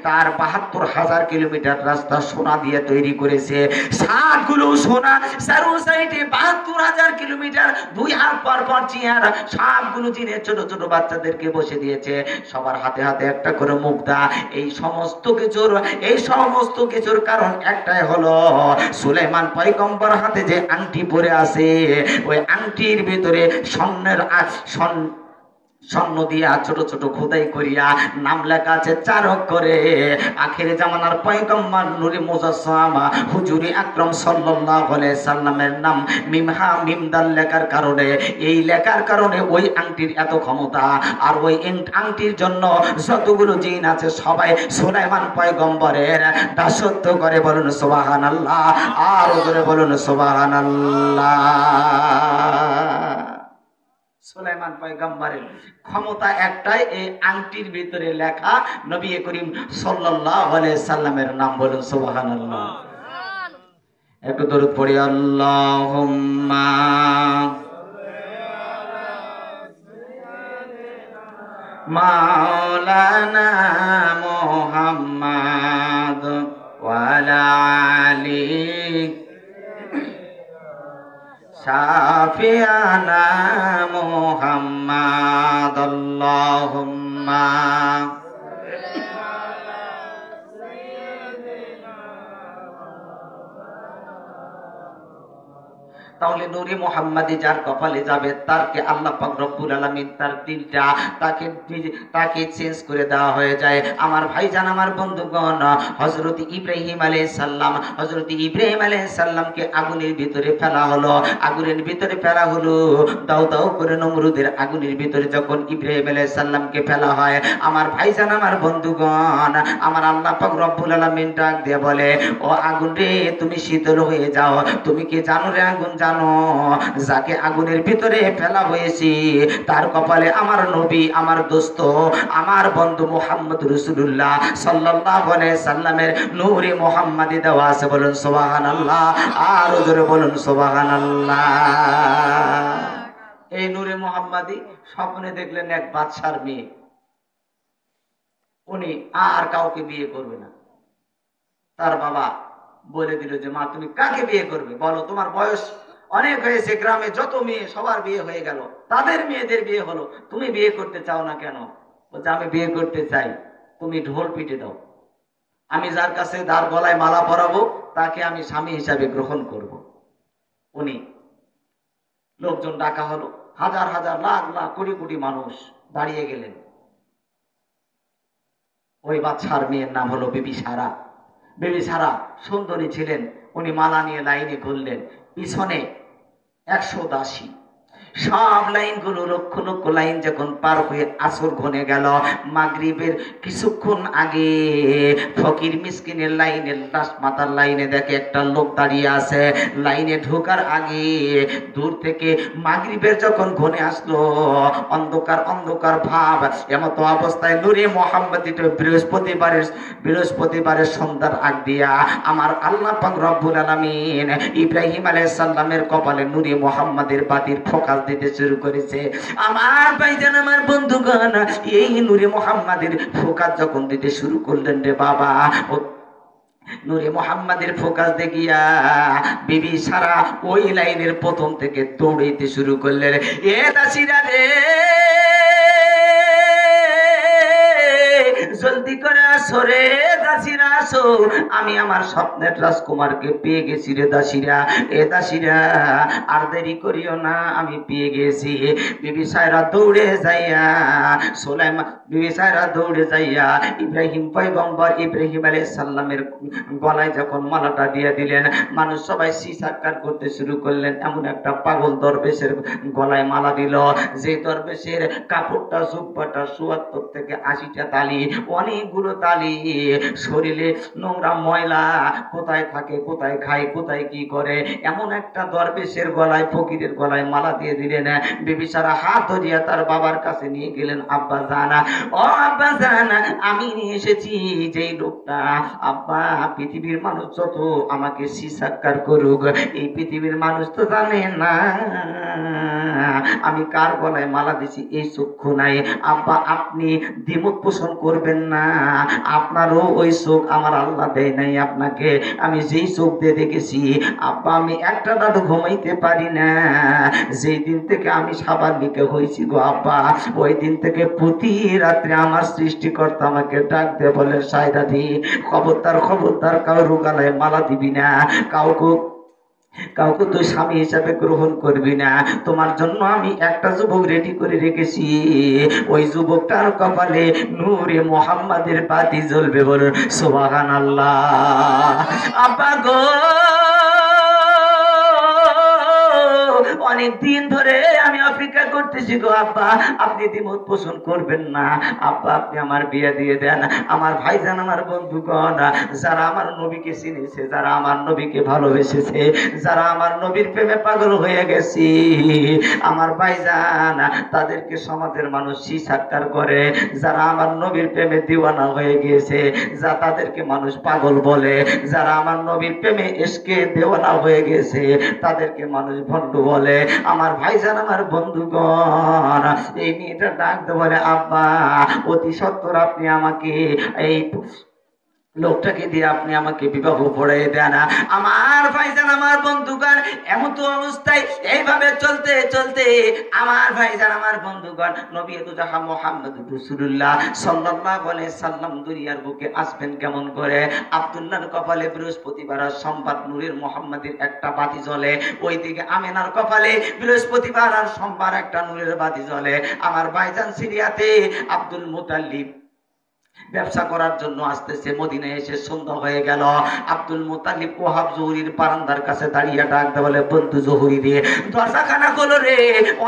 তার ৭২,০০০ কিলোমিটার রাস্তা সোনা দিয়ে তৈরি করেছে। সাতগুলো সোনা, চারো সাইডে ৭২,০০০ কিলোমিটার, ২ হাত পর পর চেয়ার, সবগুলো জিনে ছোট ছোট বাচ্চাদেরকে বসে দিয়েছে, সবার হাতে হাতে একটা করে মুক্তা। এই সমস্ত কিছুর কারণ একটাই হলো, সুলাইমান পয়গম্বর হাতে যে আংটি পরে আছে, ওই আংটির ভিতরে স্বর্ণ দিয়া ছোট ছোট খোদাই করিয়া নাম লেখা আছে ৪ অক্ষরে। আখিরে জামানার পয়গম্বর নূরে মুজাসসাম হুজুরে আকরাম সাল্লাল্লাহু আলাইহি সাল্লামের নাম মিমহা মিমদাল লেখার কারণে, এই লেখার কারণে ওই আংটির এত ক্ষমতা। আর ওই আংটির জন্য যতগুলো জিন আছে সবাই সুলাইমান পয়গম্বরের দাসত্ব করে। বলুন সুবহানাল্লাহ, আর ওরে বলুন সুবহানাল্লাহ। সুলাইমান পয়গম্বরের ক্ষমতা একটাই, এই আংটির ভিতরে লেখা নবী করিম সাল্লাল্লাহু আলাইহি সাল্লামের নাম। বলুন সুবহানাল্লাহ। একটু দরুদ পড়ি, আল্লাহুম্মা মাওলানা মুহাম্মদ ওয়া আলা আলি শাফিয়ানা মুহাম্মদ। আল্লাহুম্মা তাহলে নূরে মুহাম্মাদি যার কপালে যাবে, তারকে আল্লাহ পাক রব্বুল আলামিন তার দিলটা তাকে চেঞ্জ করে দেওয়া হয়ে যায়। আমার ভাইজান, আমার বন্ধুগণ, হযরত ইব্রাহিম আলাইহিস সালাম, হযরত ইব্রাহিম আলাইহিস সালামকে আগুনের ভিতরে ফেলা হলো, আগুনের ভিতরে ফেলা হলো। দাও দাও করে নমরুদের আগুনের ভিতরে যখন ইব্রাহিম আলাইহিস সালামকে ফেলা হয়, আমার ভাইজান, আমার বন্ধুগণ, আমার আল্লাহ পাক রব্বুল আলামিন ডাক দিয়ে বলে, ও আগুন রে, তুমি শীতল হয়ে যাও। তুমি কি জানো রে আগুন, জানো যাকে আগুনের ভিতরে ফেলা হয়েছে তার কপালে আমার নবী, আমার দোস্ত, আমার বন্ধু মুহাম্মদ রাসূলুল্লাহ সাল্লাল্লাহু আলাইহি সাল্লামের নূরে মুহাম্মাদি দেওয়া আছে। বলুন সুবহানাল্লাহ, আর জোরে বলুন সুবহানাল্লাহ। এই নূরে মুহাম্মাদি স্বপ্নে দেখলেন এক বাদশার মেয়ে, উনি আর কাউকে বিয়ে করবে না। তার বাবা বলে দিল যে, মা তুমি কাকে বিয়ে করবে বলো, তোমার বয়স অনেক হয়েছে, গ্রামে যত মেয়ে সবার বিয়ে হয়ে গেল, তাদের মেয়েদের বিয়ে হলো, তুমি বিয়ে করতে চাও না কেন? বলছে, আমি বিয়ে করতে চাই, তুমি ঢোল পিটে দাও, আমি যার কাছে তার গলায় মালা পরাবো তাকে আমি স্বামী হিসাবে গ্রহণ করব। উনি লোকজন ডাকা হলো, হাজার হাজার লাখ লাখ কোটি কোটি মানুষ দাঁড়িয়ে গেলেন। ওই বাদশার মেয়ের নাম হলো বিবি সারা। বিবি সারা সুন্দরী ছিলেন। উনি মালা নিয়ে লাইনে ঘুরলেন, পিছনে 100 দাসী। সব লাইনগুলো লক্ষ লক্ষ লাইন যখন পার হয়ে আসর ঘনে গেল, মাগরিবের কিছুক্ষণ আগে ফকির মিসকিনের লাইনে, লাশ মাতার লাইনে দেখে একটা লোক দাঁড়িয়ে আছে। লাইনে ঢোকার আগে দূর থেকে মাগরিবের যখন ঘনে আসলো, অন্ধকার অন্ধকার ভাব, এমত অবস্থায় নূরে মুহাম্মাদি বৃহস্পতিবারের সন্ধ্যার আগ দিয়া আমার আল্লাহ পাক রব্বুল আলামিন ইব্রাহিম আলাইহিস সালামের কপালে নূরে মুহাম্মাদের বাতির ফোকাস দিতে শুরু করেছে। আমার ভাইজান, আমার বন্ধুগণ, এই নূরে মুহাম্মাদের ফোকাস যখন দিতে শুরু করলেন রে বাবা, নূরে মুহাম্মাদের ফোকাস দেখিয়া বিবি সারা ওই লাইনের প্রথম থেকে দৌড়াইতে শুরু করলেন। এ দাসীরা রে, জলদি করে আসো রে দাসীরা, আসো, আমি আমার স্বপ্নের রাজকুমারকে পেয়ে গেছি রে দাসীরা। এ দাসীরা, আর দেরি করিও না, আমি পেয়ে গেছি। বিবি সায়রা দৌড়ে যাইয়া বিবি সায়রা দৌড়ে যাইয়া ইব্রাহিম পয়গম্বর ইব্রাহিম আলাইহিস সালামের গলায় যখন মালাটা দিয়ে দিলেন, মানুষ সবাই সিসাক্কার করতে শুরু করলেন। এমন একটা পাগল দরবেশের গলায় মালা দিল, যে দরবেশের কাপড়টা জুব্বাটা ৭৪ থেকে ৮০টা তালি, অনেকগুলো তালি বালি, শরীরে নোংরা ময়লা, কোথায় থাকে, কোথায় খায়, কোথায় কি করে, এমন একটা দরবেশের গলায়, ফকিরের গলায় মালা দিয়ে দিলেন। বিবি সারা হাত ধরিয়া তার বাবার কাছে নিয়ে গেলেন। আব্বা জানা, ও আব্বা জানা, আমি নিয়ে এসেছি যেই লোকটা, আব্বা পৃথিবীর মানুষ যত আমাকে সিসাক্কার করুক, এই পৃথিবীর মানুষ তো জানে না আমি কার গলায় মালা দিছি, এই চক্ষু নাই। আব্বা আপনি দ্বিমত পোষণ করবেন না, আপনারও ওই চোখ আমার আল্লাহ দেয় নাই আপনাকে। আমি যেই চোখ দিয়ে দেখেছি আব্বা, আমি একটা রাত ঘুমাইতে পারি না। যেই দিন থেকে আমি স্বাভাবিকে হয়েছি গো আব্বা, ওই দিন থেকে প্রতি রাত্রে আমার সৃষ্টিকর্তা আমাকে ডাক দিয়ে বলে, সায়দা দি, খবরদার খবরদার কারো গলায় মালা দিবি না, কাউকে তুই স্বামী হিসাবে গ্রহণ করবি না। তোমার জন্য আমি একটা যুবক রেডি করে রেখেছি, ওই যুবকটার কপালে নূরে মোহাম্মদের বাতি জ্বলবে। বলুন সুবহানাল্লাহ। আব্বা গো, অনেক দিন ধরে আমি অপেক্ষা করতেছি গো আব্বা, আপনি দ্বিমত পোষণ করবেন না। আব্বা আপনি আমার বিয়ে দিয়ে দেন। আমার ভাইজান, আমার বন্ধুগণ, যারা আমার নবীকে চিনেছে, যারা আমার নবীকে ভালোবেসেছে, যারা আমার নবীর প্রেমে পাগল হয়ে গেছি, আমার ভাইজান, তাদেরকে সমাজের মানুষ সিসাক্কার করে। যারা আমার নবীর প্রেমে দিওয়ানা হয়ে গিয়েছে, যা তাদেরকে মানুষ পাগল বলে। যারা আমার নবীর প্রেমে ইশকে দেওয়ানা হয়ে গেছে, তাদেরকে মানুষ ভণ্ড বলে। আমার ভাইজান, আমার বন্ধুগণ, এই মেয়েটা ডাকতে বলে, আব্বা অতি সত্বর আপনি আমাকে এই লোকটাকে দিয়ে আপনি আমাকে বিবাহ পড়াই দেন। আমার ভাইজান, আমার বন্ধুগণ, এমন তো অবস্থায় এইভাবে চলতে চলতে আমার ভাইজান, আমার বন্ধুগণ, নবী দুজাহা মুহাম্মদুর রাসূলুল্লাহ সাল্লাল্লাহু আলাইহি সাল্লাম দুনিয়ার বুকে আসবেন কেমন করে? আব্দুল্লাহর কপালে বৃহস্পতিবার আর সোমবার নূরের মুহাম্মাদের একটা বাতি জ্বলে, ওইদিকে আমিনার কপালে বৃহস্পতিবার আর সোমবার একটা নূরের বাতি জ্বলে। আমার ভাইজান সিরিয়াতে আব্দুল মুতাল্লিব ব্যবসা করার জন্য আসতেছে। মদিনায় এসে সন্ধ্যা হয়ে গেল। আব্দুল মুতালিব ওহাব জহুরীর বারান্দার কাছে দাঁড়িয়ে ডাকতে বলে, বন্ধু জহুরী রে, দরজাখানা খোলো রে,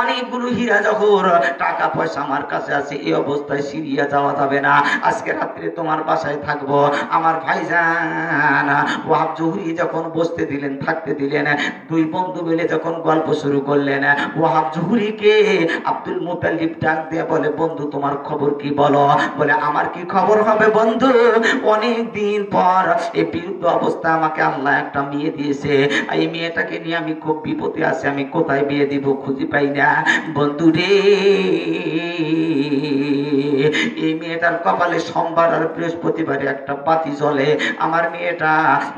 অনেকগুলো হীরা জহর টাকা পয়সা আমার কাছে আছে, এই অবস্থায় সিরিয়া যাওয়া যাবে না, আজকে রাত্রে তোমার বাসায় থাকবো। আমার ভাইজান ওহাব জহুরী যখন বসতে দিলেন, থাকতে দিলেন, দুই বন্ধু মিলে যখন গল্প শুরু করলেন, ওহাব জহুরীকে আব্দুল মুতালিব ডাক দিয়ে বলে, বন্ধু তোমার খবর কি বলো? বলে, আমার কি খবর হবে বন্ধু, অনেক দিন পর এই বিরুদ্ধ অবস্থা আমাকে আল্লাহ একটা মেয়ে দিয়েছে, এই মেয়েটাকে নিয়ে আমি খুব বিপদে আছি, আমি কোথায় বিয়ে দিব খুঁজে পাই না। বন্ধু রে, এই মেয়েটার কপালে সোমবার আর বৃহস্পতিবারে একটা বাতি জ্বলে। আমার মেয়েটা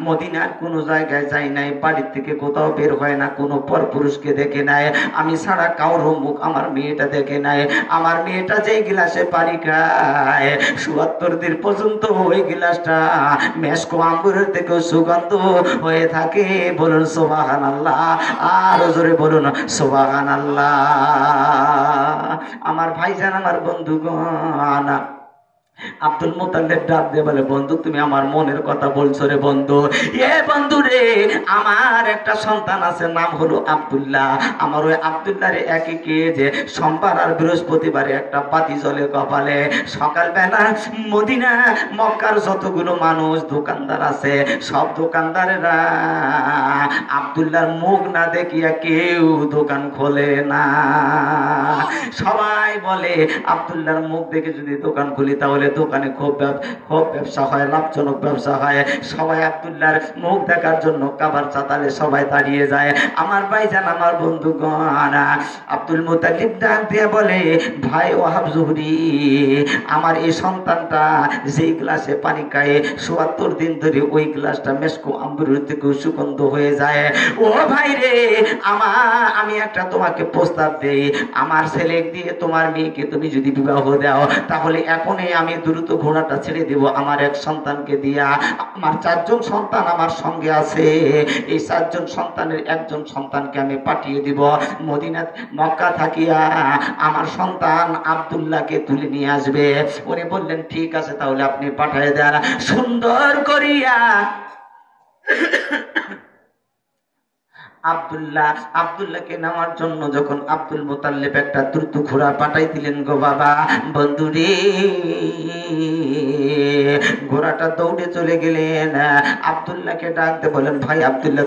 মদিনার কোনো জায়গায় যায় নাই, বাড়ির থেকে কোথাও বের হয় না, কোনো পরপুরুষকে দেখে নাই, আমি ছাড়া কারো মুখ আমার মেয়েটা দেখে নাই। আমার মেয়েটা যেই গ্লাসে পানি খায় ৭৪ দিন পর্যন্ত ওই গ্লাসটা মেশকো আঙ্গুরের থেকেও সুগন্ধ হয়ে থাকে। বলুন সুবহানাল্লাহ, আর জোরে বলুন সুবহানাল্লাহ। আমার ভাইজান, আমার বন্ধুগণ, আব্দুল মুতাল্লিব ডাক দিয়ে বলে, বন্ধু তুমি আমার মনের কথা বলছো রে বন্ধু। এ বন্ধু রে, আমার একটা সন্তান আছে, নাম হলো আব্দুল্লাহ। আমার ওই আব্দুল্লাহরে একই কে যে সোমবার আর বৃহস্পতিবারে একটা বাতি জ্বলে কপালে। সকালবেলা মদিনা মক্কার যতগুলো মানুষ দোকানদার আছে, সব দোকানদারেরা আব্দুল্লাহর মুখ না দেখিয়া কেউ দোকান খোলে না। সবাই বলে আব্দুল্লাহর মুখ দেখে যদি দোকান খুলি তাহলে দোকানে খুব ব্যবসা হয়, লাভজনক ব্যবসা হয়। সবাই আব্দুল্লাহর মুখ দেখার জন্য কাবার চাতালে সবাই দাঁড়িয়ে যায়। আমার ভাইজান, আমার বন্ধুগণ, আব্দুল মুতালিব ডাক দিয়ে বলে, ভাই ওহাব জহুরী, আমার এই সন্তানটা যেই গ্লাসে পানি খায় ৭৪ দিন ধরে ওই গ্লাসটা মেশকো আম্বুরের থেকে সুগন্ধ হয়ে যায়। ও ভাই রে, আমি একটা তোমাকে প্রস্তাব দেই, আমার ছেলে দিয়ে তোমার মেয়েকে তুমি যদি বিবাহ দাও, তাহলে এখনই আমি দ্রুত ঘোড়াটা ছেড়ে দেব, আমার এক সন্তানকে দিয়া। আমার ৪ জন সন্তান আমার সঙ্গে আছে, এই ৪ জন সন্তানের একজন সন্তানকে আমি পাঠিয়ে দিব মদিনা মক্কা থাকিয়া, আমার সন্তান আব্দুল্লাহকে তুলে নিয়ে আসবে। উনি বললেন, ঠিক আছে তাহলে আপনি পাঠিয়ে দেন। সুন্দর করিয়া আব্দুল্লাহকে নেওয়ার জন্য যখন আব্দুল মুতাল্লিব একটা দ্রুত ঘোড়া পাঠাই দিলেন গো বাবা, বন্ধুরে ঘোড়াটা দৌড়ে চলে গেলেন। আব্দুল্লাহকে ডাকতে বলেন, ভাই আব্দুল্লাহ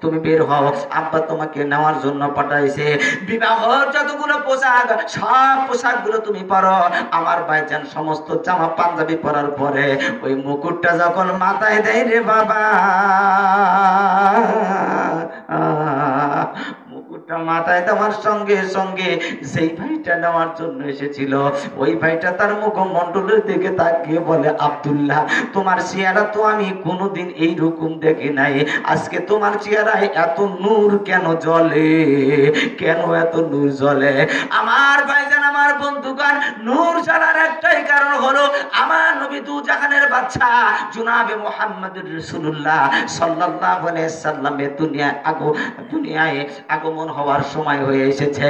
তুমি বের হও, আব্বা তোমাকে নেওয়ার জন্য পাঠাইছে। বিবাহর যতগুলো পোশাক সব পোশাকগুলো তুমি পরো। আমার ভাইজান সমস্ত জামা পাঞ্জাবি পরার পরে ওই মুকুটটা যখন মাথায় দেয় রে বাবা, মুকুটটা মাথায় দেওয়ার সঙ্গে সঙ্গে সেই ভাইটা নেওয়ার জন্য এসেছিল ওই ভাইটা তার মুখমণ্ডলের দিকে তাকিয়ে বলে, আব্দুল্লাহ তোমার চেহারা তো আমি কোনোদিন এইরকম দেখি নাই, আজকে তোমার চেহারায় এত নূর কেন জ্বলে, কেন এত নূর জ্বলে? আমার ভাইজান, আমার বন্ধুগণ, নূর জ্বালার একটাই কারণ হলো আমার নবী দু জাহানের বাদশা জনাবে মুহাম্মদুর রাসূলুল্লাহ সাল্লাল্লাহু আলাইহি সাল্লামের দুনিয়ায় আগমন হওয়ার সময় হয়ে এসেছে।